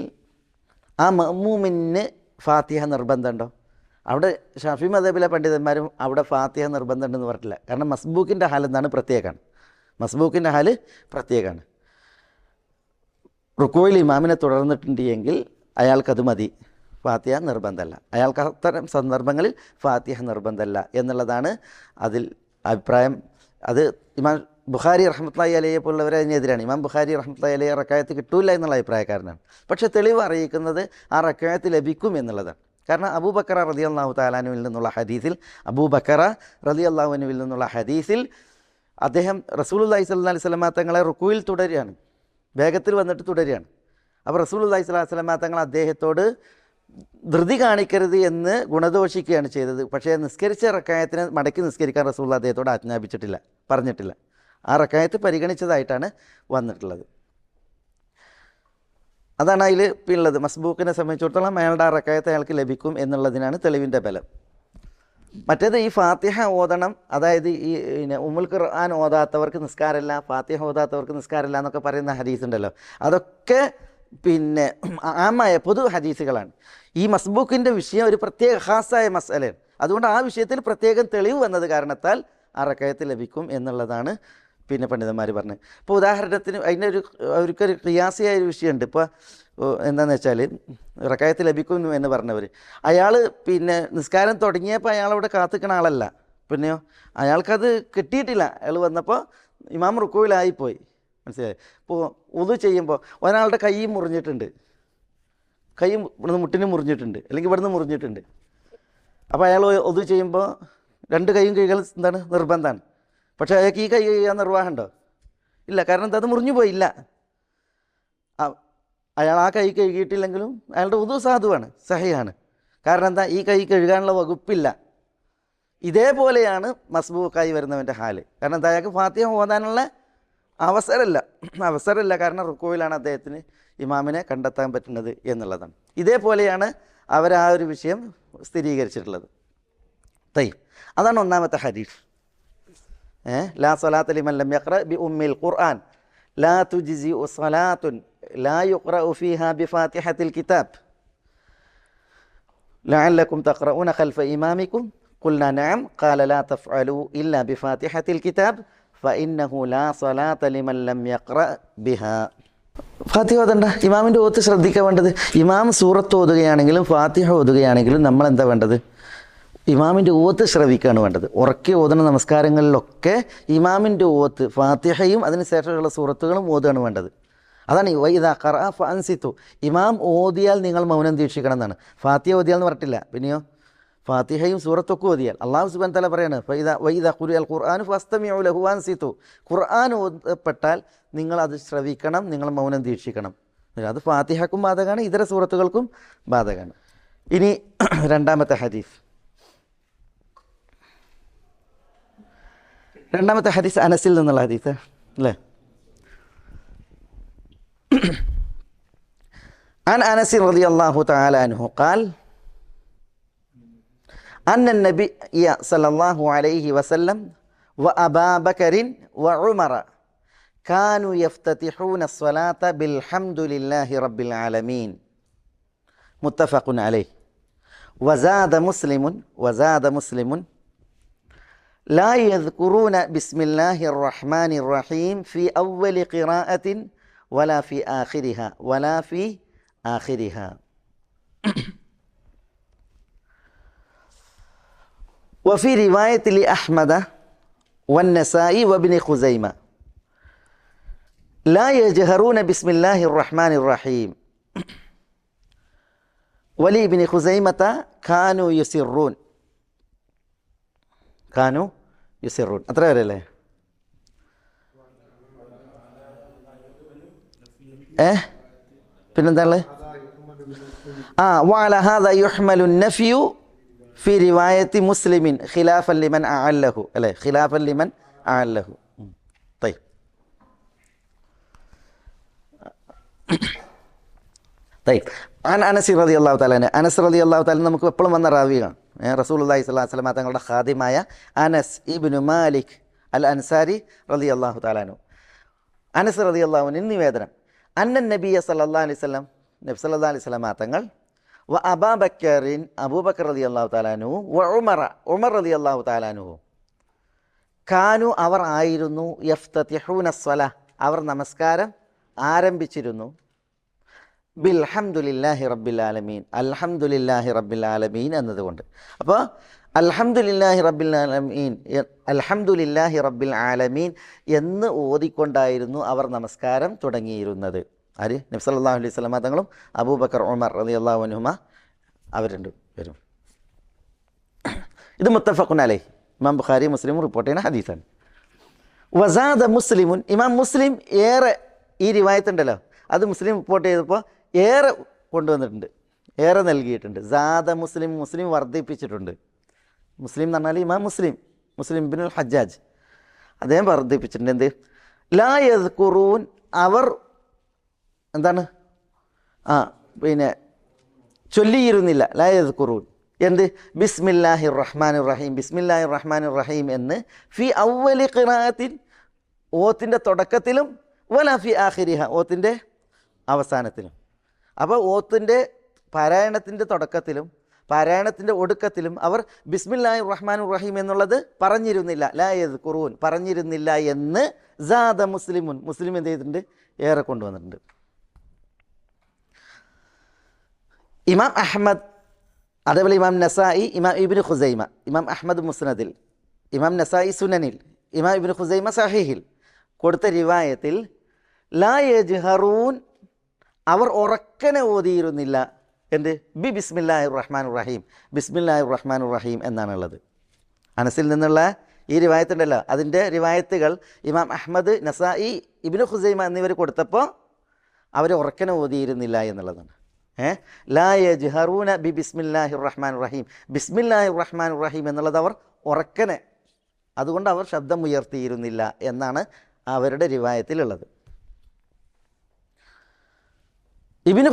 ആ മഅ്മൂമിന് ഫാത്തിഹ നിർബന്ധമുണ്ടോ? അവിടെ ഷാഫി മദ്ഹബിലെ പണ്ഡിതന്മാരും അവിടെ ഫാത്തിഹ നിർബന്ധമുണ്ടെന്ന് പറഞ്ഞിട്ടില്ല. കാരണം മസ്ബൂക്കിൻ്റെ ഹാൽ എന്താണ്? പ്രത്യേകമാണ്. മസ്ബൂക്കിൻ്റെ ഹാൽ പ്രത്യേകമാണ്. റുക്കൂയിൽ ഇമാമിനെ തുടർന്നിട്ടുണ്ട് എങ്കിൽ അയാൾക്കത് മതി, ഫാത്തിഹ നിർബന്ധമല്ല. അയാൾക്ക് അത്തരം സന്ദർഭങ്ങളിൽ ഫാത്തിഹ നിർബന്ധമല്ല എന്നുള്ളതാണ് അതിൽ അഭിപ്രായം. അത് ഇമാം ബുഖാരി റഹ്മത്തുള്ളാഹി അലൈഹിയെ പോലുള്ളവർ അതിനെതിരാണ്. ഇമാം ബുഖാരി റഹ്മത്തുള്ളാഹി അലൈഹി റക്കായത്ത് കിട്ടൂല എന്നുള്ള അഭിപ്രായക്കാരനാണ്. പക്ഷേ തെളിവ് അറിയിക്കുന്നത് ആ റക്കായത്ത് ലഭിക്കും എന്നുള്ളതാണ്. കാരണം അബൂബക്കർ റളിയല്ലാഹു തആലാനുവിൽ നിന്നുള്ള ഹദീസിൽ അദ്ദേഹം റസൂലുള്ളാഹി സ്വല്ലല്ലാഹി അലൈഹി വസല്ലം തങ്ങളെ റുക്കൂയിൽ തുടരുകയാണ്, വേഗത്തിൽ വന്നിട്ട് തുടരുകയാണ്. അപ്പോൾ റസൂലുള്ളാഹി സ്വല്ലല്ലാഹി അലൈഹി വസല്ലം തങ്ങൾ അദ്ദേഹത്തോട് ധൃതി കാണിക്കരുത് എന്ന് ഗുണദോഷിക്കുകയാണ് ചെയ്തത്. പക്ഷേ നിസ്കരിച്ച റക്കായത്തിനെ മടക്കി നിസ്കരിക്കാൻ റസൂലുള്ളാഹി അദ്ദേഹത്തോട് പറഞ്ഞിട്ടില്ല. ആ റക്കായത്ത് പരിഗണിച്ചതായിട്ടാണ് വന്നിട്ടുള്ളത്. അതാണ് അതിൽ പിന്നുള്ളത്. മസ്ബൂക്കിനെ സംബന്ധിച്ചിടത്തോളം അയാളുടെ ആ റക്കായത്ത് അയാൾക്ക് ലഭിക്കും എന്നുള്ളതിനാണ് തെളിവിൻ്റെ ബലം. മറ്റേത് ഈ ഫാത്തിഹ ഓതണം, അതായത് ഈ ഉമ്മുൽ ഖുർആൻ ഓതാത്തവർക്ക് നിസ്കാരമില്ല, ഫാത്തിഹ ഓതാത്തവർക്ക് നിസ്കാരമില്ല എന്നൊക്കെ പറയുന്ന ഹദീസ് ഉണ്ടല്ലോ, അതൊക്കെ പിന്നെ ആമായ പൊതു ഹദീസുകളാണ്. ഈ മസ്ബൂക്കിൻ്റെ വിഷയം ഒരു പ്രത്യേക ഖാസായ മസ്അലയാണ്. അതുകൊണ്ട് ആ വിഷയത്തിൽ പ്രത്യേകം തെളിവ് വന്നത് കാരണത്താൽ ആ റക്കായത്ത് ലഭിക്കും എന്നുള്ളതാണ് പിന്നെ പണ്ഡിതന്മാർ പറഞ്ഞത്. ഇപ്പോൾ ഉദാഹരണത്തിന് അവർക്കൊരു ഖിയാസിയായ ഒരു വിഷയമുണ്ട്. ഇപ്പോൾ എന്താണെന്ന് വെച്ചാൽ റക്കായത്ത് ലഭിക്കും എന്ന് പറഞ്ഞവർ, അയാൾ പിന്നെ നിസ്കാരം തുടങ്ങിയപ്പോൾ അയാളവിടെ കാത്തിക്കണ ആളല്ല, പിന്നെയോ അയാൾക്കത് കിട്ടിയിട്ടില്ല. അയാൾ വന്നപ്പോൾ ഇമാം റുക്കൂയിലായിപ്പോയി, മനസ്സിലായി. ഇപ്പോൾ ഉദു ചെയ്യുമ്പോൾ ഒരാളുടെ കൈ മുറിഞ്ഞിട്ടുണ്ട്, കൈ ഇവിടുന്ന് മുട്ടിന് മുറിഞ്ഞിട്ടുണ്ട്, അല്ലെങ്കിൽ ഇവിടുന്ന് മുറിഞ്ഞിട്ടുണ്ട്. അപ്പോൾ അയാൾ ഉദു ചെയ്യുമ്പോൾ രണ്ട് കൈയും കൈകൾ എന്താണ്? നിർബന്ധമാണ്. പക്ഷേ അയാൾക്ക് ഈ കൈ കഴുകാൻ നിർവാഹമുണ്ടോ? ഇല്ല. കാരണം എന്താ? അത് മുറിഞ്ഞു പോയില്ല. അയാൾ ആ കൈ കഴുകിയിട്ടില്ലെങ്കിലും അയാളുടെ ഉദു സാധുവാണ്, സഹിയാണ്. കാരണം എന്താ? ഈ കൈ കഴുകാനുള്ള വകുപ്പില്ല. ഇതേപോലെയാണ് മസ്ബൂക്കായി വരുന്നവൻ്റെ ഹാല്. കാരണം എന്താ? അയാൾക്ക് ഫാത്തിഹ ഓതാനുള്ള അവസരമില്ല. കാരണം റുക്കൂയിലാണ് അദ്ദേഹത്തിന് ഇമാമിനെ കണ്ടെത്താൻ പറ്റുന്നത് എന്നുള്ളതാണ്. ഇതേപോലെയാണ് അവർ ആ ഒരു വിഷയം സ്ഥിരീകരിച്ചിട്ടുള്ളത്. അതാണ് ഒന്നാമത്തെ ഹദീസ്. ലാ സ്വലാത്ത ലിമൻ ലം യഖ്റ ബി ഉമ്മിൽ ഖുർആൻ ലാ തുജ്സി സ്വലാത്തുൻ ലാ യുഖ്റഉ ഫീഹാ ബിഫാത്തിഹത്തിൽ കിതാബ് ലഅല്ലകും തഖ്റഊന ഖൽഫ ഇമാമിക്കും ഖുൽനാ നഅം ഖാല ലാ തഫ്അലു ഇല്ലാ ബിഫാത്തിഹത്തിൽ കിതാബ് ഫഇന്നഹു ലാ സ്വലാത്ത ലിമൻ ലം യഖ്റ ബിഹാ. ഫാത്തിഹ ഓതണ്ട. ഇമാമിൻ്റെ ഓത്ത് ശ്രദ്ധിക്കാൻ വേണ്ടത്, ഇമാം സൂറത്ത് ഓതുകയാണെങ്കിലും ഫാത്തിഹ ഓതുകയാണെങ്കിലും നമ്മൾ എന്താ വേണ്ടത്? ഇമാമിൻ്റെ ഓത്ത് ശ്രവിക്കുകയാണ് വേണ്ടത്. ഉറക്കെ ഓതുന്ന നമസ്കാരങ്ങളിലൊക്കെ ഇമാമിൻ്റെ ഓത്ത് ഫാത്തിഹയും അതിന് ശേഷമുള്ള സൂറത്തുകളും ഓതുകയാണ് വേണ്ടത്. അതാണ് വൈദാ ഖറഅ ഫഅൻസിതു, ഇമാം ഓതിയാൽ നിങ്ങൾ മൗനം ദീക്ഷിക്കണം എന്നാണ്. ഫാത്തിഹ ഓതിയാൽ എന്ന് പറഞ്ഞിട്ടില്ല. പിന്നെയോ ഫാത്തിഹയും സൂറത്തൊക്കെ ഓതിയാൽ അള്ളാഹു സുബ്ഹാനഹു വ തആല പറയാണ് വൈദാ ഖുരിഅൽ ഖുർആനു ഫസ്തമിഉ ലഹു വഅൻസിതു, ഖുർആൻ ഓതപ്പെട്ടാൽ നിങ്ങൾ അത് ശ്രവിക്കണം, നിങ്ങൾ മൗനം ദീക്ഷിക്കണം. അത് ഫാത്തിഹക്കും ബാധകമാണ്, ഇതര സൂറത്തുകൾക്കും ബാധകമാണ്. ഇനി രണ്ടാമത്തെ ഹദീസ്. രണ്ടാമത്തെ ഹദീസ് അനസിൽ നിന്നുള്ള ഹദീസ് അല്ലേ. عن أنس رضي الله تعالى عنه قال أن النبي صلى الله عليه وسلم وأبا بكر وعمر كانوا يفتتحون الصلاة بالحمد لله رب العالمين متفق عليه. وزاد مسلم لا يذكرون بسم الله الرحمن الرحيم في أول قراءة ولا في آخرها وفي رواية لأحمد والنسائي وابن خزيمة لا يجهرون بسم الله الرحمن الرحيم. ولابن خزيمة كانوا يسرون അത്ര വരെയല്ലേ? പിന്നെന്താണ്? وعلى هذا يحمل النفي في رواية مسلم خلافا لمن أعله അല്ലേ, خلافا لمن أعله. طيب طيب عن أنس رضي الله تعالى عنه. അനസ് റളിയല്ലാഹു തആല നമുക്ക് എപ്പോഴും വന്ന റാവിയാണ്. റസൂലുള്ളാഹി സ്വല്ലല്ലാഹു അലൈഹി വസല്ലം തങ്ങളുടെ ഖാദിമായ അനസ് ഇബ്നു മാലിക് അൽ അൻസാരി റളിയല്ലാഹു തആല അൻഹു. അനസ് റളിയല്ലാഹു അൻഹു നിവേദനം അന്നൻ നബിയ സല്ലല്ലാഹു അലൈഹി വസല്ലം, നബി സല്ലല്ലാഹു അലൈഹി വസല്ലം തങ്ങൾ വ അബൂബക്കറിൻ അബൂബക്കർ റളിയല്ലാഹു തആല അൻഹു വ ഉമർ റളിയല്ലാഹു തആല അൻഹു കാനു അവർ ആയിരുന്നു യഫ്തതിഹൂന സ്വലാ അവർ നമസ്കാരം ആരംഭിച്ചിരുന്നു ബിൽഹംദുലില്ലാഹി റബ്ബിൽ ആലമീൻ, അൽഹംദുലില്ലാഹി റബ്ബിൽ ആലമീൻ എന്നതുകൊണ്ട്. അപ്പോൾ അൽഹംദുലില്ലാഹി റബ്ബിൽ ആലമീൻ, അൽഹംദുലില്ലാഹി റബ്ബിൽ ആലമീൻ എന്ന് ഓതിക്കൊണ്ടായിരുന്നു അവർ നമസ്കാരം തുടങ്ങിയിരുന്നത്. ആര്? നബി സല്ലല്ലാഹു അലൈഹി വസല്ലം തങ്ങളും അബൂബക്കർ ഉമർ റളിയല്ലാഹു അൻഹുമ അവർ രണ്ടുപേരും. ഇത് മുത്തഫഖുൻ അലൈഹി, ഇമാം ബുഖാരി മുസ്ലിം റിപ്പോർട്ട് ചെയ്യുന്ന ഹദീസാണ്. വസാദ മുസ്ലിമുൻ, ഇമാം മുസ്ലിം ഏറെ ഈ റിവായത്തുണ്ടല്ലോ അത് മുസ്ലിം റിപ്പോർട്ട് ചെയ്തപ്പോൾ ഏറെ കൊണ്ടുവന്നിട്ടുണ്ട്, ഏറെ നൽകിയിട്ടുണ്ട്. സാദ മുസ്ലിം വർദ്ധിപ്പിച്ചിട്ടുണ്ട്. മുസ്ലിം എന്ന് പറഞ്ഞാൽ ഇമാം മുസ്ലിം ഇബ്നുൽ ഹജ്ജാജ് അദ്ദേഹം വർദ്ധിപ്പിച്ചിട്ടുണ്ട്. എന്ത്? ലാ യദ്കുറൂൻ, അവർ എന്താണ് പിന്നെ ചൊല്ലിയിരുന്നില്ല. ലാ യദ്കുറൂൻ എന്ത്? ബിസ്മില്ലാഹിർ റഹ്മാനിർ റഹീം, ബിസ്മില്ലാഹിർ റഹ്മാനിർ റഹീം എന്ന് ഫി അവ്വലി ഖിറാഅത്തിൻ, ഓത്തിൻ്റെ തുടക്കത്തിലും, വല ഫി ആഖിരിഹ, ഓത്തിൻ്റെ അവസാനത്തിലും. അപ്പോൾ ഓത്തിൻ്റെ പാരായണത്തിൻ്റെ തുടക്കത്തിലും പാരായണത്തിൻ്റെ ഒടുക്കത്തിലും അവർ ബിസ്മില്ലാഹിർ റഹ്മാനിർ റഹീം എന്നുള്ളത് പറഞ്ഞിരുന്നില്ല. ലാ യദ്കുറൂൻ പറഞ്ഞിരുന്നില്ല എന്ന് സാദ മുസ്ലിം എന്ത് ചെയ്തിട്ടുണ്ട്? ഏറെ കൊണ്ടുവന്നിട്ടുണ്ട്. ഇമാം അഹ്മദ്, അതേപോലെ ഇമാം നസായി, ഇമാം ഇബ്നു ഖുസൈമ, ഇമാം അഹ്മദ് മുസ്നദിൽ, ഇമാം നസായി സുനനിൽ, ഇമാം ഇബ്നു ഖുസൈമ സഹീഹിൽ കൊടുത്ത റിവായത്തിൽ ലാ യജ്ഹറൂൻ അവർ ഉറക്കനെ ഓതിയിരുന്നില്ല. എന്ത്? ബിസ്മില്ലാഹിർ റഹ്മാനിർ റഹീം, ബിസ്മില്ലാഹിർ റഹ്മാനിർ റഹീം എന്നാണുള്ളത്. അനസിൽ നിന്നുള്ള ഈ റിവായത്തുണ്ടല്ലോ, അതിൻ്റെ റിവായത്തുകൾ ഇമാം അഹ്മദ്, നസായി, ഇബ്നു ഖുസൈമ എന്നിവർ കൊടുത്തപ്പോൾ അവർ ഉറക്കനെ ഓതിയിരുന്നില്ല എന്നുള്ളതാണ്. ലാ യജ്ഹറൂന ബിസ്മില്ലാഹിർ റഹ്മാനിർ റഹീം, ബിസ്മില്ലാഹിർ റഹ്മാനിർ റഹീം എന്നുള്ളത് അവർ ഉറക്കനെ, അതുകൊണ്ട് അവർ ശബ്ദം ഉയർത്തിയിരുന്നില്ല എന്നാണ് അവരുടെ റിവായത്തിലുള്ളത്. ഇബ്നു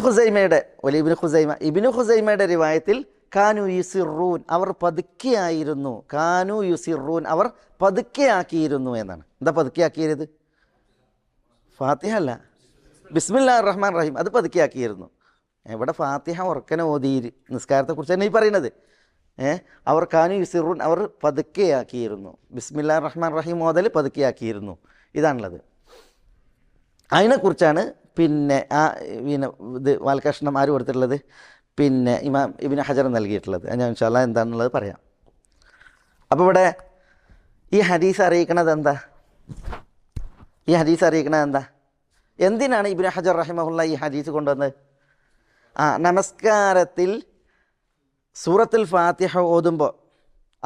ഖുസൈമയുടെ റിവായത്തിൽ കാനു യുസിറൂൻ അവർ പതുക്കെയായിരുന്നു, കാനു യുസിറൂൻ അവർ പതുക്കെയാക്കിയിരുന്നു എന്നാണ്. എന്താ പതുക്കെയാക്കിയത്? ഫാത്തിഹ അല്ല, ബിസ്മില്ലാഹിർ റഹ്മാൻ റഹീം അത് പതുക്കെയാക്കിയിരുന്നു. ഇവിടെ ഫാത്തിഹ ഉറക്കനെ ഓതി നിസ്കാരത്തെക്കുറിച്ച് തന്നെ ഈ പറയുന്നത്. അവർ കാനു യുസിറൂൻ അവർ പതുക്കെയാക്കിയിരുന്നു, ബിസ്മില്ലാഹിർ റഹ്മാൻ റഹീം ഓതൽ പതുക്കെയാക്കിയിരുന്നു, ഇതാണുള്ളത്. അതിനെക്കുറിച്ചാണ് പിന്നെ ഇത് വാൽകഷ്ണം ആര് കൊടുത്തിട്ടുള്ളത്? പിന്നെ ഇമാം ഇബ്നു ഹജർ നൽകിയിട്ടുള്ളത്. ഞാൻ ഇൻഷാ അല്ലാഹ് എന്താണെന്നുള്ളത് പറയാം. അപ്പോൾ ഇവിടെ ഈ ഹദീസ് അറിയിക്കണത് എന്താ? എന്തിനാണ് ഇബ്നു ഹജർ റഹിമഹുള്ള ഈ ഹദീസ് കൊണ്ടുവന്നത്? നമസ്കാരത്തിൽ സൂറത്തുൽ ഫാത്തിഹ ഓതുമ്പോൾ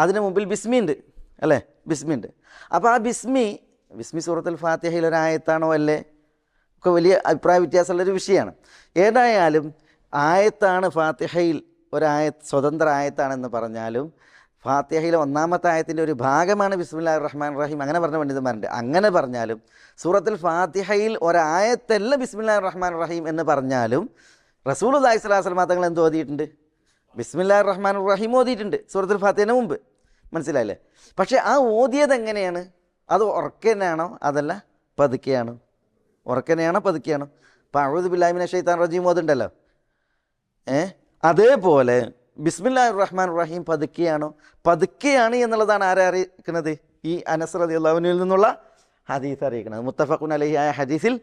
അതിന് മുമ്പിൽ ബിസ്മി ഉണ്ട് അല്ലേ? ബിസ്മി ഉണ്ട്. അപ്പോൾ ആ ബിസ്മി സൂറത്തുൽ ഫാത്തിഹയിൽ ഒരായത്താണോ അല്ലേ ഒക്കെ വലിയ അഭിപ്രായ വ്യത്യാസമുള്ളൊരു വിഷയമാണ്. ഏതായാലും ആയത്താണ് ഫാത്തിഹയിൽ ഒരായത്ത്, സ്വതന്ത്ര ആയത്താണെന്ന് പറഞ്ഞാലും ഫാത്തിഹയിലെ ഒന്നാമത്തെ ആയത്തിൻ്റെ ഒരു ഭാഗമാണ് ബിസ്മില്ലാഹിർ റഹ്മാനിർ റഹീം, അങ്ങനെ പറഞ്ഞ പണ്ഡിതന്മാരുണ്ട്. അങ്ങനെ പറഞ്ഞാലും സൂറത്തുൽ ഫാത്തിഹയിൽ ഒരായത്തല്ല ബിസ്മില്ലാഹിർ റഹ്മാനിർ റഹീം എന്ന് പറഞ്ഞാലും റസൂലുള്ളാഹി സ്വല്ലല്ലാഹു അലൈഹി വസല്ലം തങ്ങൾ എന്ത് ഓതിയിട്ടുണ്ട്? ബിസ്മില്ലാഹിർ റഹ്മാനിർ റഹീം ഓതിയിട്ടുണ്ട് സൂറത്തുൽ ഫാത്തിഹയുടെ മുമ്പ്. മനസ്സിലായില്ലേ? പക്ഷേ ആ ഓതിയത് എങ്ങനെയാണ്? അത് ഉറക്കനെയാണോ അതല്ല പതുക്കെയാണോ? ഉറക്കനെയാണോ പതുക്കെയാണോ? ഇപ്പോൾ അഊദു ബില്ലാഹി മിനശ് ശൈത്താനിർ റജീം ഓതുണ്ടല്ലോ, അതേപോലെ ബിസ്മില്ലാഹിർ റഹ്മാനിർ റഹീം പതുക്കെയാണ് എന്നുള്ളതാണ് ആരെ അറിയിക്കുന്നത്? ഈ അനസ് റളിയല്ലാഹു അൻഹുവിൽ നിന്നുള്ള ഹദീസ് അറിയിക്കുന്നത്. മുത്തഫഖുൻ അലൈഹി ആയ ഹദീസിൽ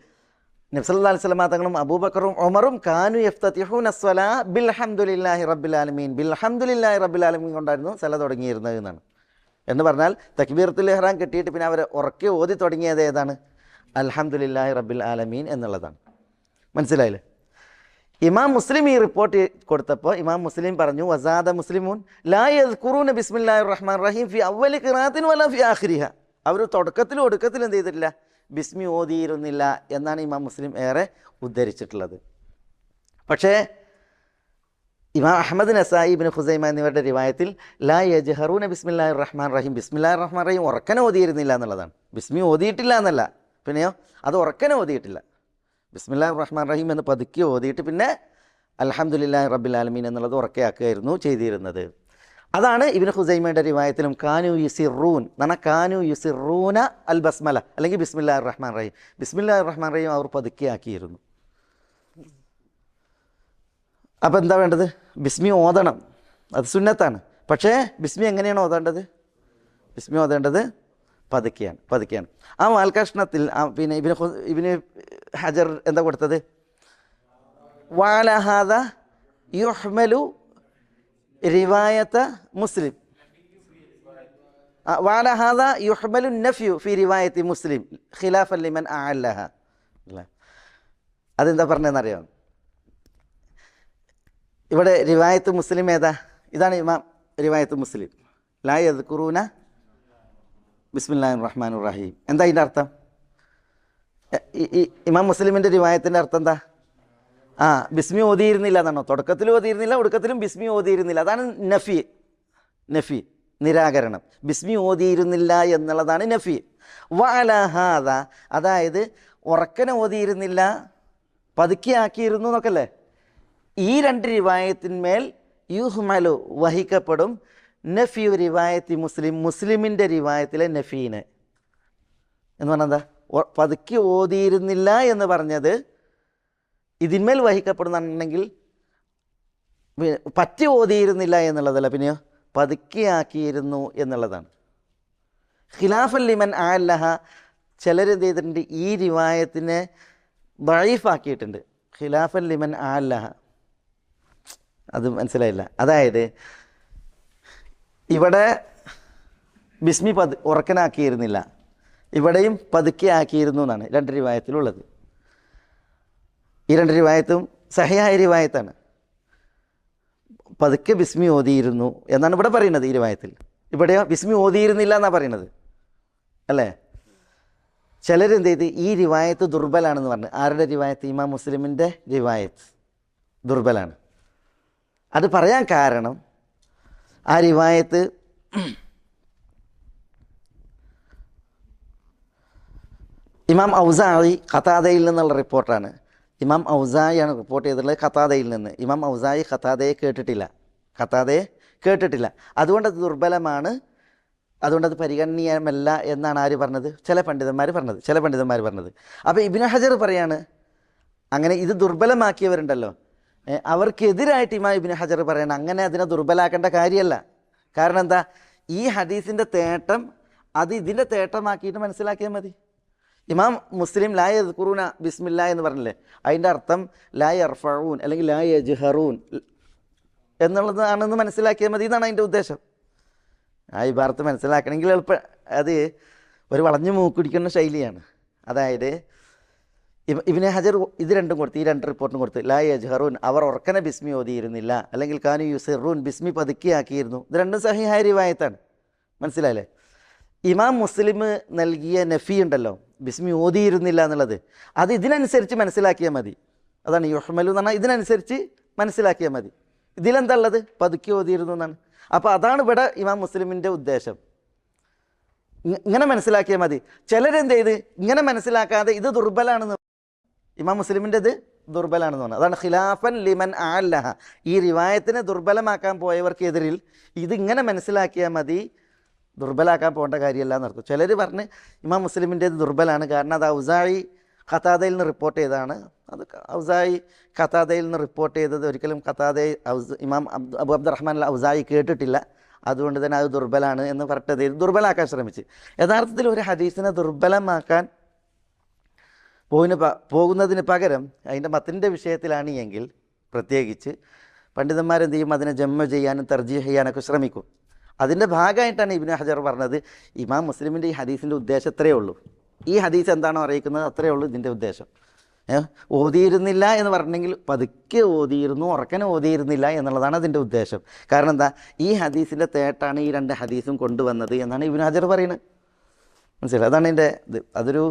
നബി സല്ലല്ലാഹു അലൈഹി വസല്ലം തങ്ങളും അബൂബക്കറും ഉമറും കാനു യഫ്തതിഹൂന അസ്സലാ ബിൽഹംദുലില്ലാഹി റബ്ബിൽ ആലമീൻ കൊണ്ടായിരുന്നു സല തുടങ്ങിയിരുന്നത് എന്നാണ്. എന്ന് പറഞ്ഞാൽ തക്ബീറത്തുൽ ഇഹ്റാം കെട്ടിയിട്ട് പിന്നെ അവർ ഉറക്കെ ഓതി തുടങ്ങിയത് ഏതാണ്? അൽഹംദുലില്ലാഹി റബ്ബിൽ ആലമീൻ എന്നുള്ളതാണ്. മനസ്സിലായില്ലേ? ഇമാം മുസ്ലിം ഈ റിപ്പോർട്ട് കൊടുത്തപ്പോൾ ഇമാം മുസ്ലിം പറഞ്ഞു, വസാദ മുസ്ലിമൂൻ ലാ യദ്കുറൂന ബിസ്മില്ലാഹിർ റഹ്മാനിർ റഹീം ഫി അവ്വലി ഖിറാഅത്തിൻ വലാ ഫി ആഖിരിഹ. അവർ തുടക്കത്തിലും ഒടുക്കത്തിലും എന്ത് ചെയ്തിട്ടില്ല? ബിസ്മി ഓതിയിരുന്നില്ല എന്നാണ് ഇമാം മുസ്ലിം ഏറെ ഉദ്ധരിച്ചിട്ടുള്ളത്. പക്ഷേ ഇമാം അഹ്മദ് നസായി ഇബ്നു ഖുസൈമ എന്നിവരുടെ റിവായത്തിൽ ലാ യജ്ഹറൂന ബിസ്മില്ലാഹിർ റഹ്മാനിർ റഹീം, ബിസ്മില്ലാഹിർ റഹ്മാനിർ റഹീം ഉറക്കനെ ഓതിയിരുന്നില്ല എന്നുള്ളതാണ്. ബിസ്മി ഓതിയിട്ടില്ല എന്നല്ല, പിന്നെയോ അത് ഉറക്കനെ ഓതിയിട്ടില്ല. ബിസ്മില്ലാഹിർ റഹ്മാനിർ റഹീം എന്ന് പതുക്കി ഓതിയിട്ട് പിന്നെ അൽഹംദുലില്ലാഹി റബ്ബിൽ ആലമീൻ എന്നുള്ളത് ഉറക്കെയാക്കുകയായിരുന്നു ചെയ്തിരുന്നത്. അതാണ് ഇബ്നു ഖുസൈമയുടെ റിവായത്തിലും കാനു യുസിറൂൻ കാനു യുസിറൂന അൽ ബസ്മല അല്ലെങ്കിൽ ബിസ്മില്ലാഹിർ റഹ്മാനിർ റഹീം, ബിസ്മില്ലാഹിർ റഹ്മാനിർ റഹീം അവർ പതുക്കിയാക്കിയിരുന്നു. അപ്പോൾ എന്താ വേണ്ടത്? ബിസ്മി ഓതണം, അത് സുന്നത്താണ്. പക്ഷേ ബിസ്മി എങ്ങനെയാണ് ഓതേണ്ടത്? ബിസ്മി ഓതേണ്ടത് പതുക്കെയാണ്. ആ വാൽകഷ്ണത്തിൽ പിന്നെ ഇബ്നു ഹജർ എന്താ കൊടുത്തത്? വഅല ഹാദ യുഹ്മലു റിവായത മുസ്ലിം, വഅല ഹാദ യുഹ്മലു നഫ്യു ഫി റിവായത്തി മുസ്ലിം ഖിലാഫൻ ലിമൻ അഅല്ലഹ. അതെന്താ പറഞ്ഞതെന്നറിയാം? ഇവിടെ റിവായത്ത് മുസ്ലിം ഏതാ? ഇതാണ് ഇമാം റിവായത്ത് മുസ്ലിം, ലാ യദ്കുറൂന ബിസ്മില്ലാഹിർ റഹ്മാനിർ റഹീം. എന്താ അതിൻ്റെ അർത്ഥം? ഇമാം മുസ്ലിമിൻ്റെ റിവായത്തിൻ്റെ അർത്ഥം എന്താ? ബിസ്മി ഓതിയിരുന്നില്ല എന്നാണോ? തുടക്കത്തിൽ ഓതിയിരുന്നില്ല, ഒടുക്കത്തിലും ബിസ്മി ഓതിയിരുന്നില്ല. അതാണ് നഫി, നിരാകരണം. ബിസ്മി ഓതിയിരുന്നില്ല എന്നുള്ളതാണ് നഫി. വഅല ഹാദ, അതായത് ഉറക്കനെ ഓതിയിരുന്നില്ല, പതുക്കിയാക്കിയിരുന്നു എന്നൊക്കെ അല്ലേ? ഈ രണ്ട് റിവായത്തിന്മേൽ യുഹ്മലു വഹിക്കപ്പെടും നഫിയു റിവായത്തി മുസ്ലിം, മുസ്ലിമിൻ്റെ റിവായത്തിലെ നഫീന് എന്ന് പറഞ്ഞാൽ എന്താ? പതുക്കി ഓതിയിരുന്നില്ല എന്ന് പറഞ്ഞത് ഇതിന്മേൽ വഹിക്കപ്പെടുന്നുണ്ടെങ്കിൽ പറ്റി ഓതിയിരുന്നില്ല എന്നുള്ളതല്ല, പിന്നെയോ പതുക്കിയാക്കിയിരുന്നു എന്നുള്ളതാണ്. ഖിലാഫൻ ലിമൻ അഅല്ലഹ, ചിലർ എന്ത് ചെയ്തിട്ടുണ്ട്? ഈ റിവായത്തിനെ ദഈഫാക്കിയിട്ടുണ്ട്. ഖിലാഫൻ ലിമൻ അഅല്ലഹ, അത് മനസ്സിലായില്ല. അതായത് ഇവിടെ ബിസ്മി ഉറക്കനാക്കിയിരുന്നില്ല, ഇവിടെയും പതുക്കെ ആക്കിയിരുന്നു എന്നാണ് രണ്ട് റിവായത്തിലുള്ളത്. ഈ രണ്ട് റിവായത്തും സഹിഹായ റിവായത്താണ്. പതുക്കെ ബിസ്മി ഓതിയിരുന്നു എന്നാണ് ഇവിടെ പറയുന്നത് ഈ റിവായത്തിൽ. ഇവിടെയോ ബിസ്മി ഓതിയിരുന്നില്ല എന്നാണ് പറയുന്നത് അല്ലേ? ചിലരെന്ത് ചെയ്ത് ഈ റിവായത്ത് ദുർബലാണെന്ന് പറഞ്ഞു. ആരുടെ റിവായത്ത്? ഇമാം മുസ്ലിമിൻ്റെ റിവായത്ത് ദുർബലാണ്. അത് പറയാൻ കാരണം ആ റിവായത്ത് ഇമാം ഔസാഇ ഖതാദയിൽ നിന്നുള്ള റിപ്പോർട്ടാണ്. ഇമാം ഔസായിയാണ് റിപ്പോർട്ട് ചെയ്തിട്ടുള്ളത് ഖതാദയിൽ നിന്ന്. ഇമാം ഔസായി ഖതാദയെ കേട്ടിട്ടില്ല. അതുകൊണ്ടത് ദുർബലമാണ്, അതുകൊണ്ടത് പരിഗണനീയമല്ല എന്നാണ് ആര് പറഞ്ഞത്? ചില പണ്ഡിതന്മാർ പറഞ്ഞത്. അപ്പോൾ ഇബ്നു ഹജർ പറയാണ്, അങ്ങനെ ഇത് ദുർബലമാക്കിയവരുണ്ടല്ലോ, അവർക്കെതിരായിട്ട് ഇമാം ഇബ്നു ഹജർ പറയണം അങ്ങനെ അതിനെ ദുർബലാക്കേണ്ട കാര്യമല്ല. കാരണം എന്താ? ഈ ഹദീസിൻ്റെ തേട്ടം അത് ഇതിൻ്റെ തേട്ടമാക്കിയിട്ട് മനസ്സിലാക്കിയാൽ മതി. ഇമാം മുസ്ലിം ലാ യദ്കുറൂന ബിസ്മില്ലാ എന്ന് പറഞ്ഞില്ലേ, അതിൻ്റെ അർത്ഥം ലാ യർഫഊൻ അല്ലെങ്കിൽ ലാ യജ്ഹറൂൻ എന്നുള്ളതാണെന്ന് മനസ്സിലാക്കിയാൽ മതി എന്നാണ് അതിൻ്റെ ഉദ്ദേശം. ആ ഇബാറത്ത് മനസ്സിലാക്കണമെങ്കിൽ എളുപ്പം അത് ഒരു വളഞ്ഞു മൂക്കുടിക്കുന്ന ശൈലിയാണ്. അതായത് ഇബ്നു ഹജർ ഇത് രണ്ടും കൊടുത്ത്, ഈ രണ്ട് റിപ്പോർട്ടും കൊടുത്ത്, ലാ യജ്ഹറൂൻ അവർ ഉറക്കനെ ബിസ്മി ഓതിയിരുന്നില്ല, അല്ലെങ്കിൽ കാനു യുസിറൂൻ ബിസ്മി പതുക്കിയാക്കിയിരുന്നു. ഇത് രണ്ടും സഹിഹായ റിവായത്താണ്. മനസ്സിലായില്ലേ? ഇമാം മുസ്ലിം നൽകിയ നഫി ഉണ്ടല്ലോ, ബിസ്മി ഓതിയിരുന്നില്ല എന്നുള്ളത്, അത് ഇതിനനുസരിച്ച് മനസ്സിലാക്കിയാൽ മതി. അതാണ് യുഹ്മലു എന്ന് പറഞ്ഞാൽ ഇതിനനുസരിച്ച് മനസ്സിലാക്കിയാൽ മതി. ഇതിലെന്താ ഉള്ളത്? പതുക്കി ഓതിയിരുന്നു എന്നാണ്. അപ്പോൾ അതാണ് ഇവിടെ ഇമാം മുസ്ലിമിൻ്റെ ഉദ്ദേശം. ഇങ്ങനെ മനസ്സിലാക്കിയാൽ മതി. ചിലരെന്ത് ചെയ്ത് ഇങ്ങനെ മനസ്സിലാക്കാതെ ഇത് ദുർബലാണെന്ന്, ഇമാം മുസ്ലിമിൻ്റെ ഇത് ദുർബലാണെന്ന് പറഞ്ഞു. അതാണ് ഖിലാഫൻ ലിമൻ അഅല്ലഹ. ഈ റിവായത്തിനെ ദുർബലമാക്കാൻ പോയവർക്കെതിരിൽ ഇതിങ്ങനെ മനസ്സിലാക്കിയാൽ മതി, ദുർബലാക്കാൻ പോകേണ്ട കാര്യമല്ല എന്നർത്ഥം. ചിലർ പറഞ്ഞ് ഇമാം മുസ്ലിമിൻ്റേത് ദുർബലാണ്, കാരണം അത് ഔസായി ഖതാദയിൽ നിന്ന് റിപ്പോർട്ട് ചെയ്തതാണ്. അത് ഔസായി ഖതാദയിൽ നിന്ന് റിപ്പോർട്ട് ചെയ്തത് ഒരിക്കലും ഖതാദയെ ഇമാം അബു അബ്ദുറഹ്മാൻ അൽ ഔസായി കേട്ടിട്ടില്ല, അതുകൊണ്ട് തന്നെ അത് ദുർബലാണ് എന്ന് പറഞ്ഞത് ദുർബലാക്കാൻ ശ്രമിച്ച്. യഥാർത്ഥത്തിൽ ഒരു ഹദീസിനെ ദുർബലമാക്കാൻ പോകുന്നതിന് പകരം അതിൻ്റെ മത്തിൻ്റെ വിഷയത്തിലാണ് എങ്കിൽ പ്രത്യേകിച്ച് പണ്ഡിതന്മാരെന്ത് ചെയ്യും? അതിനെ ജമ്മ ചെയ്യാനും തർജീഹ് ചെയ്യാനൊക്കെ ശ്രമിക്കും. അതിൻ്റെ ഭാഗമായിട്ടാണ് ഇബ്നു ഹജർ പറഞ്ഞത് ഇമാം മുസ്ലിമിൻ്റെ ഈ ഹദീസിൻ്റെ ഉദ്ദേശം അത്രയേ ഉള്ളൂ. ഈ ഹദീസ് എന്താണോ അറിയിക്കുന്നത് അത്രയേ ഉള്ളൂ ഇതിൻ്റെ ഉദ്ദേശം. ഓതിയിരുന്നില്ല എന്ന് പറഞ്ഞെങ്കിൽ പതുക്കെ ഓതിയിരുന്നു, ഉറക്കനെ ഓതിയിരുന്നില്ല എന്നുള്ളതാണ് അതിൻ്റെ ഉദ്ദേശം. കാരണം എന്താ? ഈ ഹദീസിൻ്റെ തേട്ടാണ് ഈ രണ്ട് ഹദീസും കൊണ്ടുവന്നത് എന്നാണ് ഇബ്നു ഹജർ പറയുന്നത്. മനസ്സിലായി? അതാണ് എൻ്റെ ഇത്. അതൊരു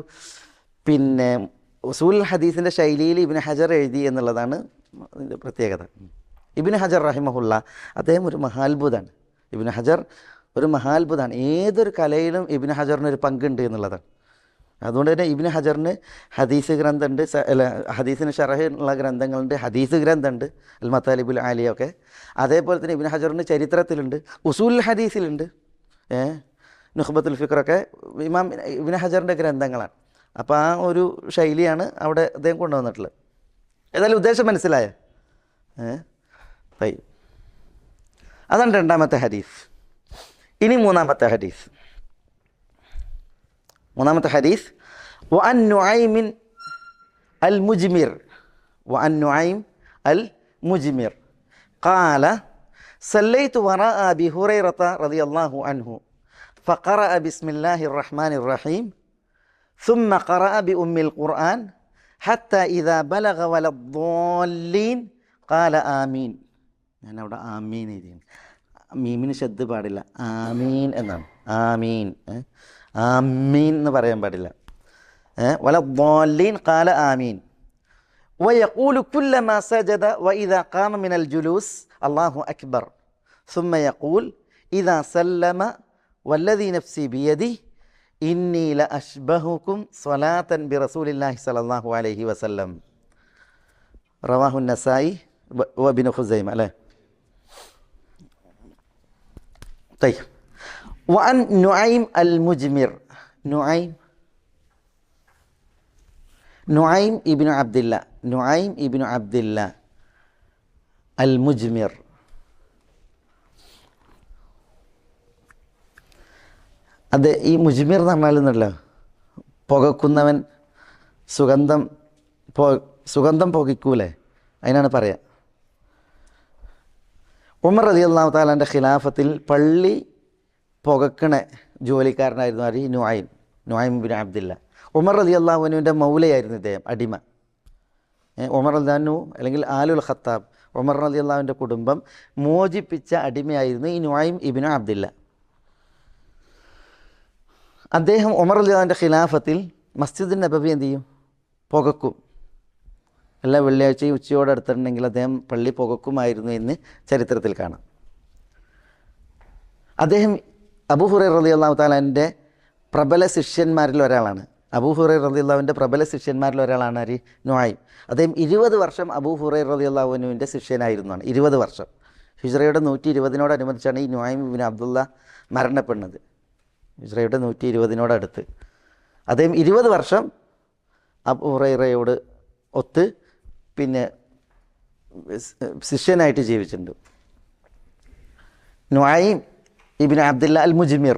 ഉസൂൽ ഹദീസിൻ്റെ ശൈലിയിൽ ഇബ്നു ഹജർ എഴുതി എന്നുള്ളതാണ് ഇതിൻ്റെ പ്രത്യേകത. ഇബ്നു ഹജർ റഹിമഹുല്ല അദ്ദേഹം ഒരു മഹാത്ഭുതമാണ്. ഇബ്നു ഹജർ ഒരു മഹാത്ഭുതമാണ്. ഏതൊരു കലയിലും ഇബ്നു ഹജറിനൊരു പങ്കുണ്ട് എന്നുള്ളതാണ്. അതുകൊണ്ട് തന്നെ ഇബ്നു ഹജറിന് ഹദീസ് ഗ്രന്ഥമുണ്ട്, ഹദീസിന് ഷറഹ് ഉള്ള ഗ്രന്ഥങ്ങളുണ്ട്, ഹദീസ് ഗ്രന്ഥമുണ്ട്, അൽ മതാലിബുൽ ആലിയ ഒക്കെ. അതേപോലെ തന്നെ ഇബ്നു ഹജറിന് ചരിത്രത്തിലുണ്ട്, ഉസൂൽ ഹദീസിലുണ്ട്, നുഖ്ബത്തുൽ ഫിഖറൊക്കെ ഇമാം ഇബ്നു ഹജറിൻ്റെ ഗ്രന്ഥങ്ങളാണ്. അപ്പോൾ ആ ഒരു ശൈലിയാണ് അവിടെ അദ്ദേഹം കൊണ്ടുവന്നിട്ടുള്ളത്. ഏതായാലും ഉദ്ദേശം മനസ്സിലായ? അതാണ് രണ്ടാമത്തെ ഹദീസ്. ഇനി മൂന്നാമത്തെ ഹദീസ്. വഅൻ നുഐമിൻ അൽ മുജ്മിർ ഖാല സല്ലൈതു വറാഅ അബി ഹുറൈറത റളിയല്ലാഹു അൻഹു ഫഖറഅ ബിസ്മില്ലാഹിർ റഹ്മാനിർ റഹീം ثم قرأ بأم القرآن حتى إذا بلغ ولا الضالين قال آمين. ഞാൻ അവിടെ ആമീൻ എഴുതിയാണ്. മീമിന് ശബ്ദ പാടില്ല, ആമീൻ എന്നാണ്. ആമീൻ ആമീൻ എന്ന് പറയാൻ പാടില്ല. വല ضالين قال آمين. ويقول كلما سجد وإذا قام من الجلوس الله أكبر. ثم يقول إذا سلم والذي نفسي بيده إني لأشبهكم صلاة برسول الله صلى الله عليه وسلم. رواه النسائي وابن خزيمة. لا طيب. وعن نعيم المجمر. نعيم ابن عبد الله المجمر. അത് ഈ മുജ്മിർ എന്ന് പറഞ്ഞാലെന്നല്ലോ പുകക്കുന്നവൻ, സുഗന്ധം പുകയ്ക്കൂലേ, അതിനാണ് പറയുക. ഉമർ റളിയല്ലാഹു തആലാൻ്റെ ഖിലാഫത്തിൽ പള്ളി പുകക്കണ ജോലിക്കാരനായിരുന്നു ആര്? നുഐം ഇബ്നു അബ്ദില്ല. ഉമർ റളിയല്ലാഹു അൻഹുവിൻ്റെ മൗലയായിരുന്നു ഇദ്ദേഹം, അടിമ. ഉമർ റളിയല്ലാഹു അല്ലെങ്കിൽ ആലുൽ ഖത്താബ്, ഉമർ റളിയല്ലാഹുവിൻ്റെ കുടുംബം മോചിപ്പിച്ച അടിമയായിരുന്നു ഈ നുഐം ഇബ്നു അബ്ദില്ല. അദ്ദേഹം ഉമർ റളിയല്ലാഹുവിൻ്റെ ഖിലാഫത്തിൽ മസ്ജിദ് നബവി എന്ത് ചെയ്യും? പുകക്കും. എല്ലാ വെള്ളിയാഴ്ചയും ഉച്ചയോടെ അടുത്തിട്ടുണ്ടെങ്കിൽ അദ്ദേഹം പള്ളി പുകക്കുമായിരുന്നു എന്ന് ചരിത്രത്തിൽ കാണാം. അദ്ദേഹം അബൂ ഹുറൈറ റളിയല്ലാഹു തആലാൻ്റെ പ്രബല ശിഷ്യന്മാരിൽ ഒരാളാണ്. അബൂ ഹുറൈറ റളിയല്ലാഹുവിൻ്റെ പ്രബല ശിഷ്യന്മാരിൽ ഒരാളാണ് ആര്? നുഐം. അദ്ദേഹം 20 വർഷം അബൂ ഹുറൈറ റളിയല്ലാഹു അൻഹുവിൻ്റെ ശിഷ്യനായിരുന്നാണ്. 20 വർഷം. ഹിജ്റയുടെ 120 ഈ നുഐം ഇബ്നു അബ്ദുള്ള മരണപ്പെടുന്നത്. ഹിജ്റയുടെ 120 അദ്ദേഹം 20 വർഷം അബൂ ഹുറൈറയോട് ഒത്ത് ശിഷ്യനായിട്ട് ജീവിച്ചിട്ടുണ്ട്. നുഐം ഇബ്നു അബ്ദില്ല അൽ മുജ്മിർ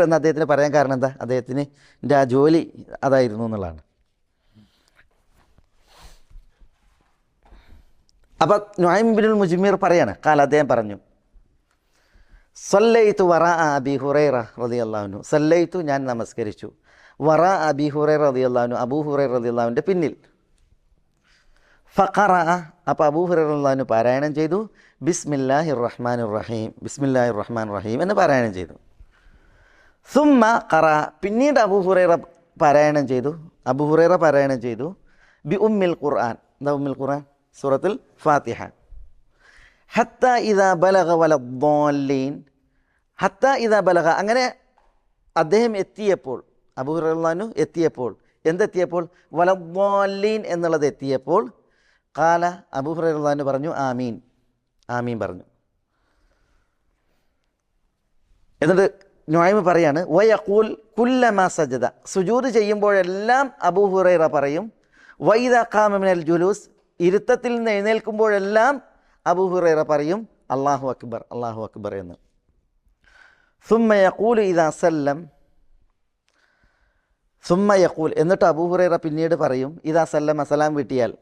എന്ന് അദ്ദേഹത്തിന് പറയാൻ കാരണം എന്താ? അദ്ദേഹത്തിന് ആ ജോലി അതായിരുന്നു എന്നുള്ളതാണ്. അപ്പം നുഐം ഇബ്നുൽ മുജ്മിർ പറയാണ്, അദ്ദേഹം പറഞ്ഞു, സല്ലൈതു വറാ അബി ഹുറൈറ റളിയല്ലാഹു അൻഹു, സല്ലൈതു ഞാൻ നമസ്കരിച്ചു, വറാ അബി ഹുറൈറ റളിയല്ലാഹു അൻഹു അബൂ ഹുറൈറ റളിയല്ലാഹുവിൻ്റെ പിന്നിൽ. ഫഖറഅ അപ്പോൾ അബൂ ഹുറൈറ റളിയല്ലാഹു അൻഹു പാരായണം ചെയ്തു ബിസ്മില്ലാഹിർ റഹ്മാനിർ റഹീം, ബിസ്മില്ലാഹിർ റഹ്മാനിർ റഹീം എന്ന് പാരായണം ചെയ്തു. സുമ്മ ഖറഅ പിന്നീട് അബൂ ഹുറൈറ പാരായണം ചെയ്തു ബി ഉമ്മിൽ ഖുർആൻ, എന്താ ഉമ്മിൽ ഖുർആൻ? സൂറത്തുൽ ഫാത്തിഹ. ഹത്ത ഇദാ ബലഗ വലദ്ദാല്ലീൻ, ഹത്ത ഇദാ ബലഗ അങ്ങനെ അദ്ദേഹം എത്തിയപ്പോൾ, അബൂ ഹുറൈറ റളിയല്ലാഹു അൻഹു എത്തിയപ്പോൾ, എന്തെത്തിയപ്പോൾ? വലദ്ദാല്ലീൻ എന്നുള്ളത് എത്തിയപ്പോൾ ഖാല അബൂ ഹുറൈറ റളിയല്ലാഹു അൻഹു പറഞ്ഞു ആമീൻ, ആമീൻ പറഞ്ഞു. എന്നിട്ട് നുഐമ് പറയാണ് വയഖൂൽ കുല്ലമാ സജദ, സുജൂദ് ചെയ്യുമ്പോഴെല്ലാം അബൂ ഹുറൈറ പറയും, വഇദാ ഖാമ മിനൽ ജുലൂസ്, ഇരുത്തത്തിൽ നിന്ന് എഴുന്നേൽക്കുമ്പോഴെല്ലാം അബൂ ഹുറൈറ പറയും അല്ലാഹു അക്ബർ, അല്ലാഹു അക്ബർ എന്ന്. സുമ്മ യഖൂലു ഇദാ സല്ലം, സുമ്മ യഖൂൽ എന്നിട്ട് അബൂ ഹുറൈറ പിന്നീട് പറയും ഇദാ സല്ലമ, സലാം വീട്ടിയാൽ,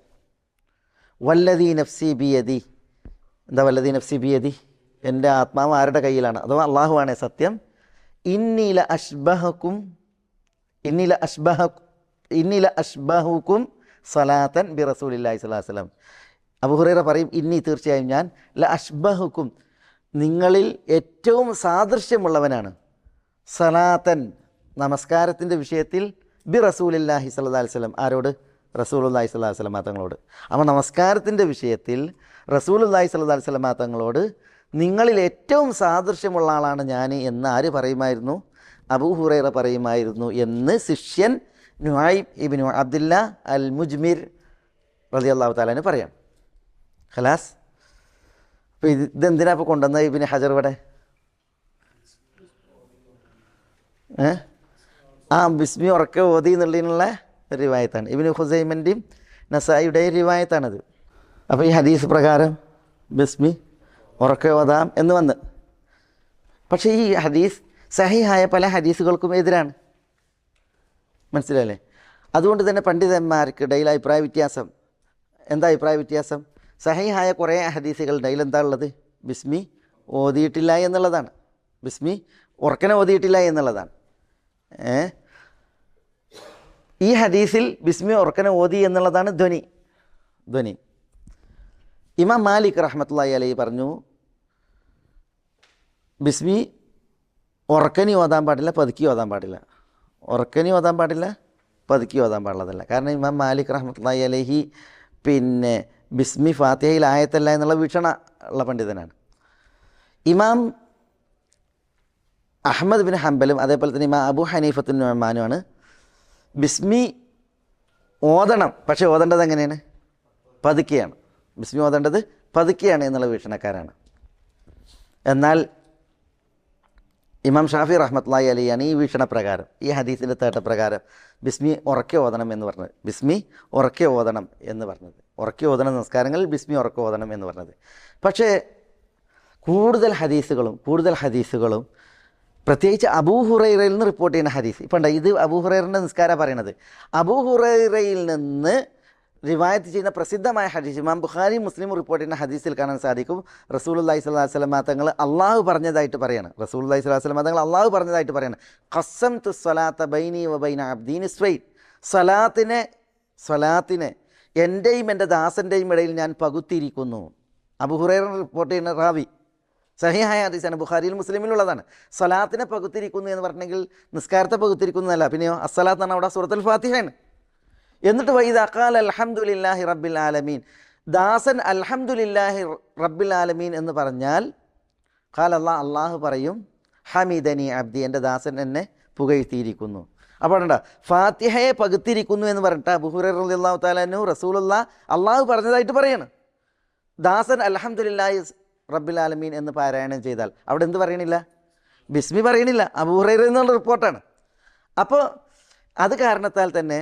വല്ലദീ നഫ്സി ബിയദി, എന്താ വല്ലദീ നഫ്സി ബിയദി, എൻ്റെ ആത്മാവ് ആരുടെ കയ്യിലാണ്, അഥവാ അള്ളാഹുവാണേ സത്യം, ഇന്നീല അഷ്ബഹുക്കും സലാത്തൻ ബി റസൂലില്ലാഹി സ്വല്ലല്ലാഹു അലൈഹി വസല്ലം. അബൂ ഹുറൈറ പറയും ഇന്നി തീർച്ചയായും ഞാൻ ല അഷ്ബഹുക്കും നിങ്ങളിൽ ഏറ്റവും സാദൃശ്യമുള്ളവനാണ്, സലാത്തൻ നമസ്കാരത്തിൻ്റെ വിഷയത്തിൽ ബി റസൂലില്ലാഹി സ്വല്ലല്ലാഹു അലൈഹി വസല്ലം, ആരോട്? റസൂലുള്ളാഹി സ്വല്ലല്ലാഹു അലൈഹി വസല്ലം തങ്ങളോട്. അപ്പോൾ നമസ്കാരത്തിൻ്റെ വിഷയത്തിൽ റസൂലുള്ളാഹി സ്വല്ലല്ലാഹു അലൈഹി വസല്ലം തങ്ങളോട് നിങ്ങളിൽ ഏറ്റവും സാദൃശ്യമുള്ള ആളാണ് ഞാൻ എന്ന് ആര് പറയുമായിരുന്നു? അബൂ ഹുറൈറ പറയുമായിരുന്നു എന്ന് ശിഷ്യൻ നുഐം ഇബ്നു അബ്ദുല്ല അൽ മുജ്മിർ റളിയല്ലാഹു തആല അൻഹു പറയാം. ഖലാസ്. അപ്പോൾ ഇതെന്തിനാ ഇപ്പോൾ കൊണ്ടുവന്ന ഇബ്നു ഹജർ ഇവിടെ? ബിസ്മി ഉറക്കെ ഓതി എന്നുള്ളതിനുള്ള ഒരു റിവായത്താണ്. ഇബ്നു ഖുസൈമൻ്റെയും നസായിയുടെയും റിവായത്താണത്. അപ്പോൾ ഈ ഹദീസ് പ്രകാരം ബിസ്മി ഉറക്കെ ഓതാം എന്ന് വന്ന്, പക്ഷേ ഈ ഹദീസ് സഹിഹായ പല ഹദീസുകൾക്കും എതിരാണ്. മനസ്സിലല്ലേ? അതുകൊണ്ട് തന്നെ പണ്ഡിതന്മാർക്കിടയിൽ അഭിപ്രായ വ്യത്യാസം. എന്താ അഭിപ്രായ വ്യത്യാസം? സഹിഹായ കുറേ ഹദീസുകളുടെ അതിൽ എന്താ ഉള്ളത്? ബിസ്മി ഓതിയിട്ടില്ല എന്നുള്ളതാണ്, ബിസ്മി ഉറക്കനെ ഓതിയിട്ടില്ല എന്നുള്ളതാണ്. ഈ ഹദീസിൽ ബിസ്മി ഉറക്കനെ ഓതി എന്നുള്ളതാണ് ധ്വനി. ഇമാം മാലിക് റഹ്മത്തുള്ളാഹി അലൈഹി പറഞ്ഞു ബിസ്മി ഉറക്കനി ഓതാൻ പാടില്ല, പതുക്കി ഓതാൻ പാടില്ല. ഉറക്കനി ഓതാൻ പാടില്ല, പതുക്കി ഓതാൻ പാടില്ലതല്ല. കാരണം ഇമാം മാലിക് റഹ്മത്തുള്ളാഹി അലൈഹി പിന്നെ ബിസ്മി ഫാത്തിഹയിൽ ആയത്തല്ല എന്നുള്ള വീക്ഷണ ഉള്ള പണ്ഡിതനാണ്. ഇമാം അഹ്മദ് ബിൻ ഹംബലും അതേപോലെ തന്നെ ഇമാം അബൂ ഹനീഫത്തുൻ നുഅ്മാനുമാണ് ബിസ്മി ഓതണം, പക്ഷേ ഓതേണ്ടത് എങ്ങനെയാണ്? പതുക്കെയാണ്. ബിസ്മി ഓതേണ്ടത് പതുക്കെയാണ് എന്നുള്ള വീക്ഷണക്കാരാണ്. എന്നാൽ ഇമാം ഷാഫി റഹ്മത്തുള്ളാഹി അലൈഹിയാണ് ഈ വീക്ഷണപ്രകാരം, ഈ ഹദീസിൻ്റെ തേട്ടപ്രകാരം ബിസ്മി ഉറക്കെ ഓതണം എന്ന് പറഞ്ഞത്. ബിസ്മി ഉറക്കെ ഓതണം എന്ന് പറഞ്ഞത്, ഉറക്കെ ഓതണം നമസ്കാരങ്ങളിൽ ബിസ്മി ഉറക്കെ ഓതണം എന്ന് പറഞ്ഞത്. പക്ഷേ കൂടുതൽ ഹദീസുകളും പ്രത്യേകിച്ച് അബൂ ഹുറൈറയിൽ നിന്ന് റിപ്പോർട്ട് ചെയ്യുന്ന ഹദീസ് ഇപ്പം ഇത് അബൂ ഹുറൈറയുടെ നിസ്കാരം പറയണത്. അബൂ ഹുറൈറയിൽ നിന്ന് റിവായത്ത് ചെയ്യുന്ന പ്രസിദ്ധമായ ഹദീസ് ഇമാം ബുഖാരി മുസ്ലിം റിപ്പോർട്ട് ചെയ്യുന്ന ഹദീസിൽ കാണാൻ സാധിക്കും. റസൂലുള്ളാഹി സ്വല്ലല്ലാഹു അലൈഹി വസല്ലം തങ്ങൾ അള്ളാഹു പറഞ്ഞതായിട്ട് പറയാണ്. റസൂലുള്ളാഹി സ്വല്ലല്ലാഹു അലൈഹി വസല്ലം തങ്ങൾ അള്ളാഹു പറഞ്ഞതായിട്ട് പറയാണ്, ഖസ്സംതു സ്വലാത്ത ബൈനി വ ബൈന അബ്ദി നിസ്ഫൈൻ, സ്വലാത്തിനെ എൻ്റെയും എൻ്റെ ദാസൻ്റെയും ഇടയിൽ ഞാൻ പകുത്തിയിരിക്കുന്നു. അബൂ ഹുറൈറ റിപ്പോർട്ട് ചെയ്യുന്ന റാവി, സഹിഹായ ഹദീസാണ്, ബുഖാരിയിൽ മുസ്ലിമിലുള്ളതാണ്. സ്വലാത്തിനെ പകുത്തിരിക്കുന്നു എന്ന് പറഞ്ഞെങ്കിൽ നിസ്കാരത്തെ പകുത്തിരിക്കുന്നതല്ല, പിന്നെയോ അസ്സലാത്ത് എന്ന് അവിടെ സൂറത്തുൽ ഫാത്തിഹയാണ്. എന്നിട്ട് വൈദാ ഖാല അൽഹംദുലില്ലാഹി റബ്ബിൽ ആലമീൻ, ദാസൻ അൽഹംദുലില്ലാഹി റബ്ബിൽ ആലമീൻ എന്ന് പറഞ്ഞാൽ ഖാല അള്ളാഹു പറയും ഹമീദനി അബ്ദി, എൻ്റെ ദാസൻ എന്നെ പുകഴ്ത്തിയിരിക്കുന്നു. അപ്പോൾ വേണ്ട ഫാത്തിഹയെ പകുത്തിരിക്കുന്നു എന്ന് പറഞ്ഞിട്ട് അബൂ ഹുറൈറ റളിയല്ലാഹു തആല അൻഹു റസൂലുള്ളാഹി അള്ളാഹു പറഞ്ഞതായിട്ട് പറയാണ്. ദാസൻ അൽഹംദുലില്ലാഹി റബ്ബിൽ ആലമീൻ എന്ന് പാരായണം ചെയ്താൽ അവിടെ എന്ത് പറയണില്ല? ബിസ്മി പറയണില്ല. അബൂ ഹുറൈറ എന്നുള്ള റിപ്പോർട്ടാണ്. അപ്പോൾ അത് കാരണത്താൽ തന്നെ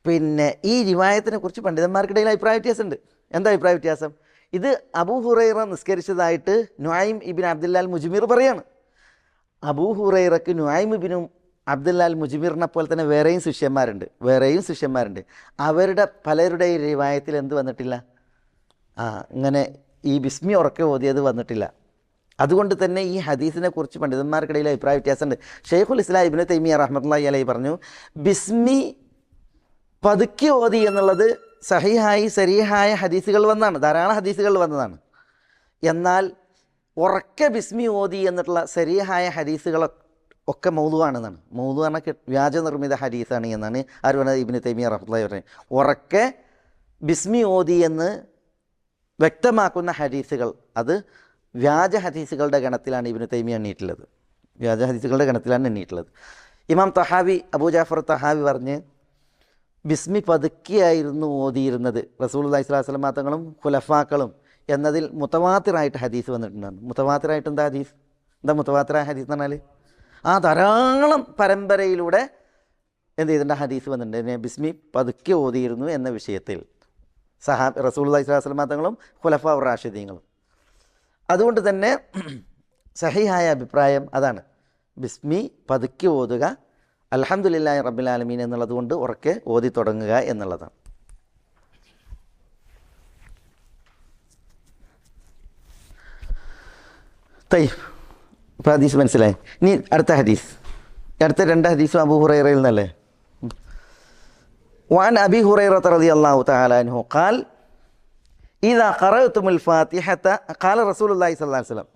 പിന്നെ ഈ റിവായത്തിനെ കുറിച്ച് പണ്ഡിതന്മാർക്കിടയിൽ അഭിപ്രായ വ്യത്യാസമുണ്ട്. എന്താ അഭിപ്രായ വ്യത്യാസം? ഇത് അബൂ ഹുറൈറ നിസ്കരിച്ചതായിട്ട് നുഐം ഇബ്നു അബ്ദുല്ല അൽ മുജ്മിർ പറയാണ്. അബൂ ഹുറൈറക്ക് നുഐം ഇബ്നു അബ്ദുല്ല അൽ മുജ്മിറിനെ പോലെ തന്നെ വേറെയും ശിഷ്യന്മാരുണ്ട്. അവരുടെ പലരുടെയും റിവായത്തിൽ എന്ത് വന്നിട്ടില്ല? ഇങ്ങനെ ഈ ബിസ്മി ഉറക്കെ ഓതിയത് വന്നിട്ടില്ല. അതുകൊണ്ട് തന്നെ ഈ ഹദീസിനെ കുറിച്ച് പണ്ഡിതന്മാർക്കിടയിൽ അഭിപ്രായ വ്യത്യാസമുണ്ട്. ഷെയ്ഖുൽ ഇസ്ലാം ഇബ്നു തൈമിയ റഹ്മത്തുള്ളാഹി അലൈഹി പറഞ്ഞു, ബിസ്മി പതുക്കെ ഓതി എന്നുള്ളത് സഹീഹായ ഹദീസുകൾ വന്നതാണ്, ധാരാളം ഹദീസുകൾ വന്നതാണ്. എന്നാൽ ഉറക്കെ ബിസ്മി ഓതി എന്നിട്ടുള്ള സരീഹായ ഹദീസുകളൊക്കെ മൗദുവാണെന്നാണ്. മൗദു പറഞ്ഞാൽ വ്യാജനിർമ്മിത ഹദീസാണ് എന്നാണ് ആര് പറഞ്ഞത്? ഇബ്നു തൈമിയ റഹ്മത്തുള്ളാഹി പറഞ്ഞത്. ഉറക്കെ ബിസ്മി ഓതി എന്ന് വ്യക്തമാക്കുന്ന ഹദീസുകൾ അത് വ്യാജ ഹദീസുകളുടെ ഗണത്തിലാണ് ഇബ്നു തൈമിയ എണ്ണിയിട്ടുള്ളത്. വ്യാജ ഹദീസുകളുടെ ഗണത്തിലാണ് എണ്ണിയിട്ടുള്ളത്. ഇമാം തഹാവി, അബൂ ജാഫർ തഹാവി പറഞ്ഞ്, ബിസ്മി പതുക്കിയായിരുന്നു ഓതിയിരുന്നത് റസൂലുള്ളാഹി സ്വല്ലല്ലാഹു അലൈഹി വസല്ലം തങ്ങളും ഖുലഫാക്കളും എന്നതിൽ മുതവാത്തിറായിട്ട് ഹദീസ് വന്നിട്ടുണ്ടായിരുന്നു. മുതവാത്തിറായിട്ട് എന്താ ഹദീസ്? എന്താ മുതവാത്തിറായ ഹദീസ് എന്ന് പറഞ്ഞാൽ ധാരാളം പരമ്പരയിലൂടെ എന്ത് ചെയ്തിട്ടുണ്ട്? ഹദീസ് വന്നിട്ടുണ്ട് ബിസ്മി പതുക്കെ ഓതിയിരുന്നു എന്ന വിഷയത്തിൽ റസൂലുള്ളാഹി സ്വല്ലല്ലാഹു അലൈഹി വസല്ലം തങ്ങളും ഖുലഫാ റാഷിദീങ്ങളും. അതുകൊണ്ട് തന്നെ സഹീഹായ അഭിപ്രായം അതാണ്, ബിസ്മി പതുക്കെ ഓതുക, അൽഹംദുലില്ലാഹി റബ്ബിൽ ആലമീൻ എന്നുള്ളത് കൊണ്ട് ഉറക്കെ ഓതി തുടങ്ങുക എന്നുള്ളതാണ്. ഇപ്പോൾ ഹദീസ് മനസ്സിലായി. ഇനി അടുത്ത ഹദീസ്, അടുത്ത രണ്ട് ഹദീസും അബൂ ഹുറൈറയിൽ നിന്നല്ലേ. وعن أبي هريرة رضي الله تعالى عنه قال إذا قرأتم الفاتحة قال رسول الله صلى الله عليه وسلم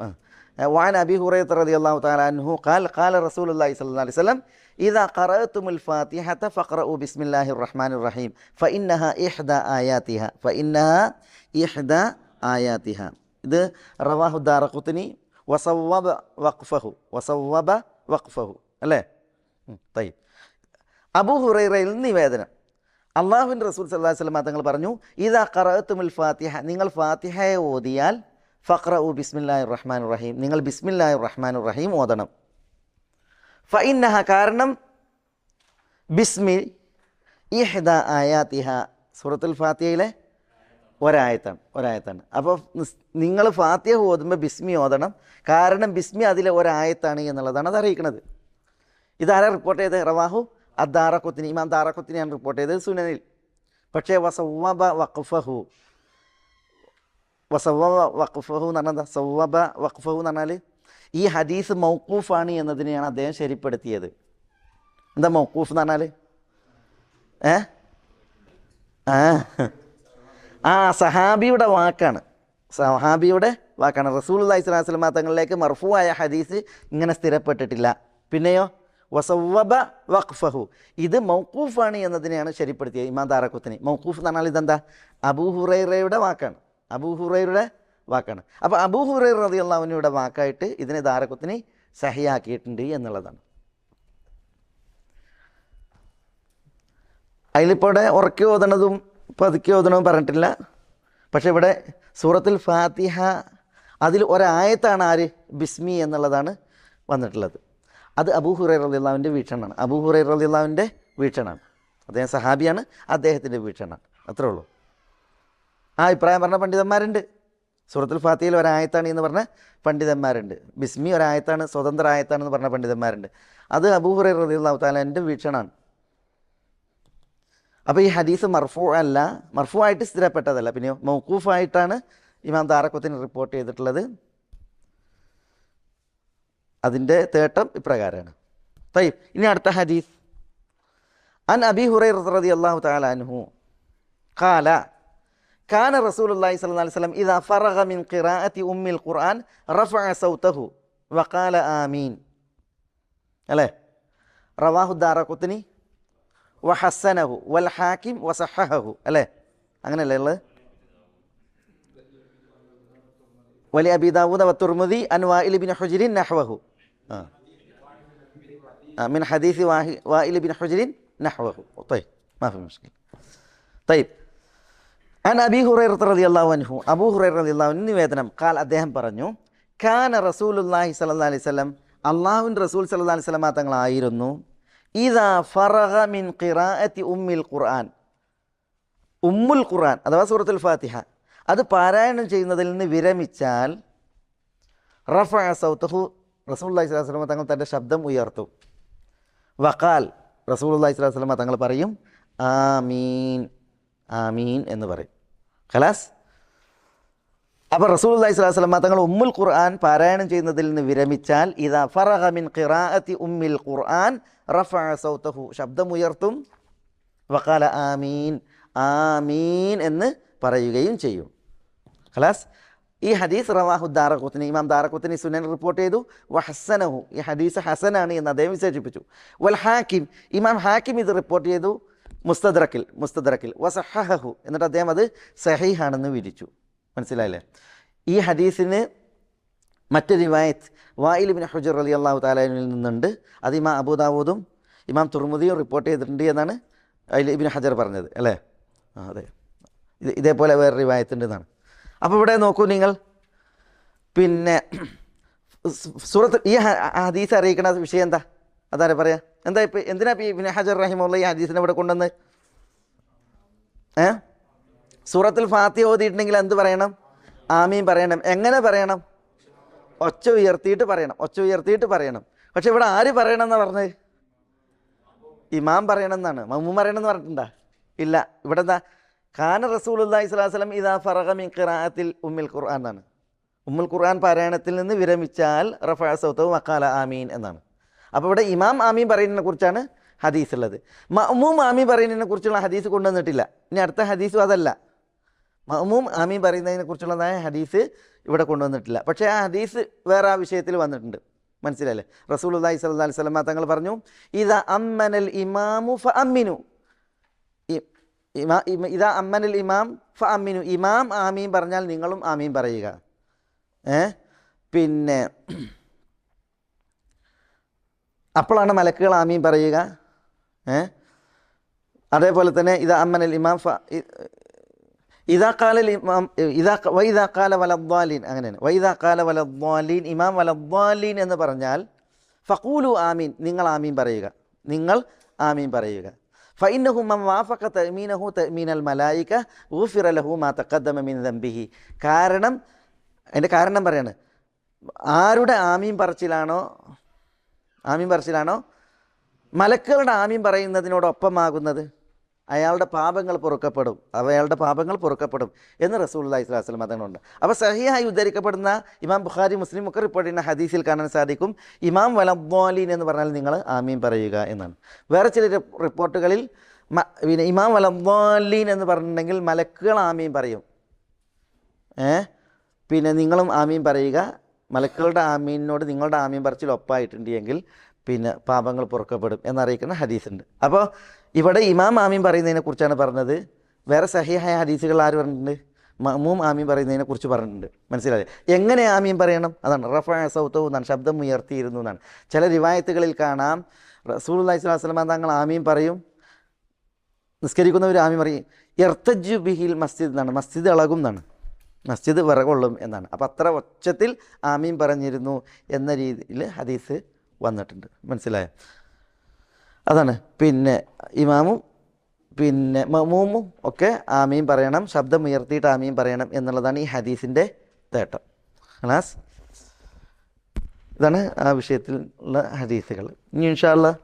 وعن أبي هريرة رضي الله تعالى عنه قال قال رسول الله صلى الله عليه وسلم إذا قرأتم الفاتحة فاقرأوا بسم الله الرحمن الرحيم فإنها إحدى آياتها. ഇത് റവാഹു ദാറഖുത്നി വസവ്വബ വഖഫഹു അല്ലേ. തയ്യിബ്. അബൂ ഹുറൈറയിൽ നിവേദനം, അള്ളാഹുവിൻ്റെ റസൂൽ സല്ലല്ലാഹു അലൈഹി വസല്ലം തങ്ങൾ പറഞ്ഞു, ഇദാ ഖറഅതുൽ ഫാത്തിഹ, നിങ്ങൾ ഫാത്തിഹയെ ഓതിയാൽ, ഫഖ്റഉ ബിസ്മില്ലാഹിർ റഹ്മാനിർ റഹീം, നിങ്ങൾ ബിസ്മില്ലാഹിർ റഹ്മാനിർ റഹീം ഓതണം. ഫഇന്നഹ, കാരണം ബിസ്മി ഇഹ്ദാ ആയാതിഹ, സൂറത്തുൽ ഫാത്തിഹയിലെ ഒരായത്താണ്. അപ്പോൾ നിങ്ങൾ ഫാത്തിഹ ഓതുമ്പോൾ ബിസ്മി ഓതണം, കാരണം ബിസ്മി അതിലെ ഒരായത്താണ് എന്നുള്ളതാണ് അത് അറിയിക്കുന്നത്. ഇതാരാ റിപ്പോർട്ട് ചെയ്തത്? റവാഹു അദ്ദാറഖുത്നി, ഇമാം ദാറഖുത്നിയാണ് റിപ്പോർട്ട് ചെയ്തത് സുനനിൽ. പക്ഷേ വസവ്വബ വഖഫഹു എന്ന് പറഞ്ഞാൽ എന്താ? സവ്വബ വഖഫഹു എന്ന് പറഞ്ഞാൽ ഈ ഹദീസ് മൗഖൂഫാണ് എന്നതിനെയാണ് അദ്ദേഹം ശരിപ്പെടുത്തിയത്. എന്താ മൗഖൂഫ് എന്ന് പറഞ്ഞാൽ? സഹാബിയുടെ വാക്കാണ്, റസൂലുള്ളാഹി സ്വല്ലല്ലാഹു അലൈഹി വസല്ലം തങ്ങളിലേക്ക് മർഫൂആയ ഹദീസ് ഇങ്ങനെ സ്ഥിരപ്പെട്ടിട്ടില്ല. പിന്നെയോ വസവ്വബ വഖഫഹു, ഇത് മൗഖൂഫാണ് എന്നതിനെയാണ് ശരിപ്പെടുത്തിയത് ഇമാം ദാറഖുത്നി. മൗഖൂഫ് എന്ന് പറഞ്ഞാൽ ഇതെന്താ? അബൂ ഹുറൈറയുടെ വാക്കാണ്. അപ്പോൾ അബൂ ഹുറൈറ റളിയല്ലാഹു അൻഹുയുടെ വാക്കായിട്ട് ഇതിനെ ദാറഖുത്നി സഹിയാക്കിയിട്ടുണ്ട് എന്നുള്ളതാണ്. അതിലിപ്പോൾ ഇവിടെ ഉറക്കെ ഓതണതും പതുക്കെ ഓതണതും പറഞ്ഞിട്ടില്ല. പക്ഷെ ഇവിടെ സൂറത്തുൽ ഫാത്തിഹ അതിൽ ഒരായത്താണ് ആര്? ബിസ്മി എന്നുള്ളതാണ് വന്നിട്ടുള്ളത്. അത് അബൂ ഹുറൈറ റളിയല്ലാഹുവിൻ്റെ വീക്ഷണമാണ്. അബൂ ഹുറൈറ റളിയല്ലാഹുവിൻ്റെ വീക്ഷണമാണ്. അദ്ദേഹം സഹാബിയാണ്, അദ്ദേഹത്തിൻ്റെ വീക്ഷണമാണ്. അത്രേ ഉള്ളൂ. ആ അഭിപ്രായം പറഞ്ഞ പണ്ഡിതന്മാരുണ്ട്. സൂറത്തുൽ ഫാത്തിഹയിൽ ഒരായത്താണ് എന്ന് പറഞ്ഞ പണ്ഡിതന്മാരുണ്ട്. ബിസ്മി ഒരായത്താണ്, സ്വതന്ത്ര ആയത്താണെന്ന് പറഞ്ഞ പണ്ഡിതന്മാരുണ്ട്. അത് അബൂ ഹുറൈറ റളിയല്ലാഹു തആലയുടെ വീക്ഷണമാണ്. അപ്പോൾ ഈ ഹദീസ് മർഫൂ ആയിട്ട് സ്ഥിരപ്പെട്ടതല്ല, പിന്നെ മൗഖൂഫായിട്ടാണ് ഇമാം ദാറഖുത്നി റിപ്പോർട്ട് ചെയ്തിട്ടുള്ളത്. അതിൻ്റെ തേട്ടം ഇപ്രകാരമാണ്. തയ്യിബ്. ഇനി അടുത്ത ഹദീസ്, അൻ അബീ ഹുറൈറ റളിയല്ലാഹു തആല അൻഹു ഖാല കാന റസൂലുള്ളാഹി സ്വല്ലല്ലാഹു അലൈഹി വസല്ലം ഇദാ ഫറഗ മിൻ ഖിറാഅത്തി ഉമ്മിൽ ഖുർആൻ റഫഅ സൗതഹു വഖാല ആമീൻ. അല്ലേ? റവാഹു ദാറഖുത്നി വഹസ്സനഹു വൽ ഹാക്കിം വസഹഹഹു. അല്ലേ? അങ്ങനെയല്ലേ ഉള്ളത്? വലി അബീ ദാവൂദ വത്തുർമുദി അൻ വാഇൽ ഇബ്നു ഹുജ്രിൻ നഹ്വഹു മിൻ ഹദീസ് വാഇൽ ഇബ്നു ഹുജ്രിൻ നഹ്വഹു. طيب ما في مشكلة. طيب അൻ അബീ ഹുറൈറ റളിയല്ലാഹു അൻഹു, അബൂ ഹുറൈറ റളിയല്ലാഹു അൻഹു നിവേദനം, ഖാൽ, അദ്ദേഹം പറഞ്ഞു, കാന റസൂലുള്ളാഹി സ്വല്ലല്ലാഹു അലൈഹി വസല്ലം, അല്ലാഹുവിൻ്റെ റസൂൽ സ്വല്ലല്ലാഹു അലൈഹി വസല്ലം തങ്ങളായിരുന്നു, ഇദാ ഫറഗ മിൻ ഖിറാഅത്തി ഉമ്മിൽ ഖുർആൻ, ഉമ്മുൽ ഖുർആൻ അഥവാ സൂറത്തുൽ ഫാത്തിഹ, അത് പാരായണം ചെയ്യുന്നതിൽ നിന്ന് വിരമിച്ചാൽ, റഫഅ സൗതഹു, റസൂലുള്ളാഹി സ്വല്ലല്ലാഹു അലൈഹി വസല്ലം തങ്ങൾ തൻ്റെ ശബ്ദം ഉയർത്തും. വഖാൽ, റസൂലുള്ളാഹി സ്വല്ലല്ലാഹു അലൈഹി വസല്ലം തങ്ങൾ പറയും, ആമീൻ, ആമീൻ എന്ന് പറയും. ഖലാസ്. അപ്പോൾ റസൂലുള്ളാഹി സ്വല്ലല്ലാഹു അലൈഹി വസല്ലം തങ്ങൾ ഉമ്മുൽ ഖുർആൻ പാരായണം ചെയ്യുന്നതിൽ നിന്ന് വിരമിച്ചാൽ ഇദാ ഫറഗ മിൻ ഖിറാഅത്തി ഉമ്മിൽ ഖുർആൻ റഫഅ സൗതഹു, ശബ്ദമുയർത്തും, വഖാല ആമീൻ, ആമീൻ എന്ന് പറയുകയും ചെയ്യും. ഖലാസ്. ഈ ഹദീസ് റവാഹു ദാറഖുത്നി, ഇമാം ദാറഖുത്നി സുനൻ റിപ്പോർട്ട് ചെയ്തു. വഹസനഹു, ഈ ഹദീസ് ഹസനാണ് എന്ന് അദ്ദേഹം വിശേഷിപ്പിച്ചു. വൽ ഹാക്കിം, ഇമാം ഹാക്കിം ഇത് റിപ്പോർട്ട് ചെയ്തു മുസ്തദ്രക്കിൽ. വസഹഹു, എന്നിട്ട് അദ്ദേഹം അത് സഹീഹാണെന്ന് വിധിച്ചു. മനസ്സിലായില്ലേ? ഈ ഹദീസിന് മറ്റൊരു റിവായത്ത് വായിൽ ഇബ്നു ഹുജർ റളിയല്ലാഹു തആലയിൽ നിന്നുണ്ട്. അത് ഇമാം അബൂദാവൂദും ഇമാം തുർമുദിയും റിപ്പോർട്ട് ചെയ്തിട്ടുണ്ട് എന്നാണ് അതിൽ ഇബ്നു ഹജർ പറഞ്ഞത് അല്ലേ? അതെ, ഇതേപോലെ വേറെ റിവായത്ത് ഉണ്ട് എന്നാണ്. അപ്പോൾ ഇവിടെ നോക്കൂ നിങ്ങൾ, പിന്നെ സൂറത്ത് ഈ ഹദീസ് അറിയിക്കുന്ന വിഷയം എന്താ? അതാരെ പറയാ? എന്താ ഇപ്പം എന്തിനാ ഇബ്നു ഹജർ റഹിമഹുല്ലാ ഈ ഹദീസിനെ ഇവിടെ കൊണ്ടുവന്ന്? സൂറത്തുൽ ഫാത്തിഹ ഓതിയിട്ടുണ്ടെങ്കിൽ എന്ത് പറയണം? ആമീൻ പറയണം. എങ്ങനെ പറയണം? ഒച്ച ഉയർത്തിയിട്ട് പറയണം. പക്ഷെ ഇവിടെ ആര് പറയണം എന്നാണ് പറഞ്ഞത്? ഇമാം പറയണം എന്നാണ്. മഅ്മൂം പറയണം എന്ന് പറഞ്ഞിട്ടുണ്ടാ? ഇല്ല. ഇവിടെ എന്താ? കാന റസൂലുള്ളാഹി സ്വല്ലല്ലാഹു അലൈഹി വസല്ലം ഇദാ ഫറഗ മിൻ ഖിറാഅത്തിൽ ഉമ്മുൽ ഖുർആൻ എന്നാണ്. ഉമ്മുൽ ഖുർആൻ പാരായണത്തിൽ നിന്ന് വിരമിച്ചാൽ റഫഅ സൗതഹു വഖാല ആമീൻ എന്നാണ്. അപ്പോൾ ഇവിടെ ഇമാം ആമീൻ പറയുന്നതിനെ കുറിച്ചാണ് ഹദീസ് ഉള്ളത്. മഅ്മൂം ആമീൻ പറയുന്നതിനെ കുറിച്ചുള്ള ഹദീസ് കൊണ്ടുവന്നിട്ടില്ല. ഇനി അടുത്ത ഹദീസും അതല്ല. മഅ്മൂം ആമീൻ പറയുന്നതിനെ കുറിച്ചുള്ളതായ ഹദീസ് ഇവിടെ കൊണ്ടുവന്നിട്ടില്ല. പക്ഷേ ആ ഹദീസ് വേറെ ആ വിഷയത്തിൽ വന്നിട്ടുണ്ട്. മനസ്സിലല്ലേ? റസൂലുള്ളാഹി സ്വല്ലല്ലാഹു അലൈഹി വസല്ലം തങ്ങൾ പറഞ്ഞു, ഇദാ അമ്മനൽ ഇമാമു ഫഅമ്മിനു, ഇദാ അമ്മനൽ ഇമാം ഫഅമ്മിനു, ഇമാം ആമീൻ പറഞ്ഞാൽ നിങ്ങളും ആമീൻ പറയുക. പിന്നെ അപ്പോഴാണ് മലക്കുകൾ ആമീൻ പറയുക. അതേപോലെ തന്നെ ഇദാ അമ്മനൽ ഇമാം ഇദാ ഖാലൽ ഇമാം വഇദാ ഖാല വലദ്ദാലീൻ, അങ്ങനെയാണ്. വഇദാ ഖാല വലദ്ദാലീൻ, ഇമാം വലദ്ദാലീൻ എന്ന് പറഞ്ഞാൽ ഫഖൂലു ആമീൻ, നിങ്ങൾ ആമീൻ പറയുക. ഫഇന്നഹു മൻ വാഫഖ തഅമീനഹു തഅമീനൽ മലായിക ഗുഫിറ ലഹു മാ തഖദ്ദമ മിൻ ദംബിഹി. കാരണം, അതിൻ്റെ കാരണം പറയാണ്, ആരുടെ ആമീൻ പറച്ചിലാണോ മലക്കുകളുടെ ആമീൻ പറയുന്നതിനോടൊപ്പമാകുന്നത് അയാളുടെ പാപങ്ങൾ പൊറുക്കപ്പെടും എന്ന് റസൂലുള്ളാഹി സ്വല്ലല്ലാഹു അലൈഹി വസല്ലം തങ്ങളുണ്ട്. അപ്പോൾ സഹിഹായി ഉദ്ധരിക്കപ്പെടുന്ന ഇമാം ബുഖാരി മുസ്ലിം ഒക്കെ റിപ്പോർട്ട് ചെയ്യുന്ന ഹദീസിൽ കാണാൻ സാധിക്കും, ഇമാം വലദ്ദാലീൻ എന്ന് പറഞ്ഞാൽ നിങ്ങൾ ആമീൻ പറയുക എന്നാണ്. വേറെ ചില റിപ്പോർട്ടുകളിൽ പിന്നെ ഇമാം വലദ്ദാലീൻ എന്ന് പറഞ്ഞിട്ടുണ്ടെങ്കിൽ മലക്കുകൾ ആമീൻ പറയും, പിന്നെ നിങ്ങളും ആമീൻ പറയുക. മലക്കുകളുടെ ആമീനോട് നിങ്ങളുടെ ആമീൻ പറച്ചിൽ ഒപ്പായിട്ടുണ്ട് എങ്കിൽ പിന്നെ പാപങ്ങൾ പൊറുക്കപ്പെടും എന്നറിയിക്കുന്ന ഹദീസുണ്ട്. അപ്പോൾ ഇവിടെ ഇമാം ആമീൻ പറയുന്നതിനെ കുറിച്ചാണ് പറഞ്ഞത്. വേറെ സഹിഹായ ഹദീസുകൾ ആര് പറഞ്ഞിട്ടുണ്ട്? മഅ്മൂം ആമീൻ പറയുന്നതിനെ കുറിച്ച് പറഞ്ഞിട്ടുണ്ട്. മനസ്സിലായി? എങ്ങനെ ആമീൻ പറയണം? അതാണ് റഫഅ സൗതഹു എന്നാണ്, ശബ്ദം ഉയർത്തിയിരുന്നു എന്നാണ്. ചില റിവായത്തുകളിൽ കാണാം റസൂലുള്ളാഹി സ്വല്ലല്ലാഹു അലൈഹി വസല്ലം തങ്ങൾ ആമീൻ പറയും, നിസ്കരിക്കുന്നവർ ആമീൻ പറയും, യർതജു ബിഹിൽ മസ്ജിദ് എന്നാണ്, മസ്ജിദ് ഇളകും എന്നാണ്, മസ്ജിദ് വിറകൊള്ളും എന്നാണ്. അപ്പോൾ അത്ര ഉച്ചത്തിൽ ആമീൻ പറഞ്ഞിരുന്നു എന്ന രീതിയിൽ ഹദീസ് വന്നിട്ടുണ്ട്. മനസ്സിലായോ? അതാണ്. പിന്നെ ഇമാമും പിന്നെ മഅ്മൂമും ഒക്കെ ആമീൻ പറയണം, ശബ്ദം ഉയർത്തിയിട്ട് ആമീൻ പറയണം എന്നുള്ളതാണ് ഈ ഹദീസിൻ്റെ തേട്ടം. ഖലാസ്. ഇതാണ് ആ വിഷയത്തിലുള്ള ഹദീസുകൾ. ഇനി ഇൻഷാ അല്ലാഹ്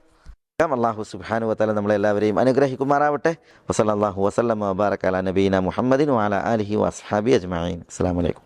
അല്ലാഹു സുബ്ഹാനഹു വ തആല നമ്മളെല്ലാവരെയും അനുഗ്രഹിക്കുമാറാവട്ടെ. വസല്ലല്ലാഹു വസല്ലമ വബാറക അലാ നബീന മുഹമ്മദിൻ വഅലാ ആലിഹി വഅസ്ഹാബിഹി അജ്മഈൻ. അസ്സലാമു അലൈക്കും.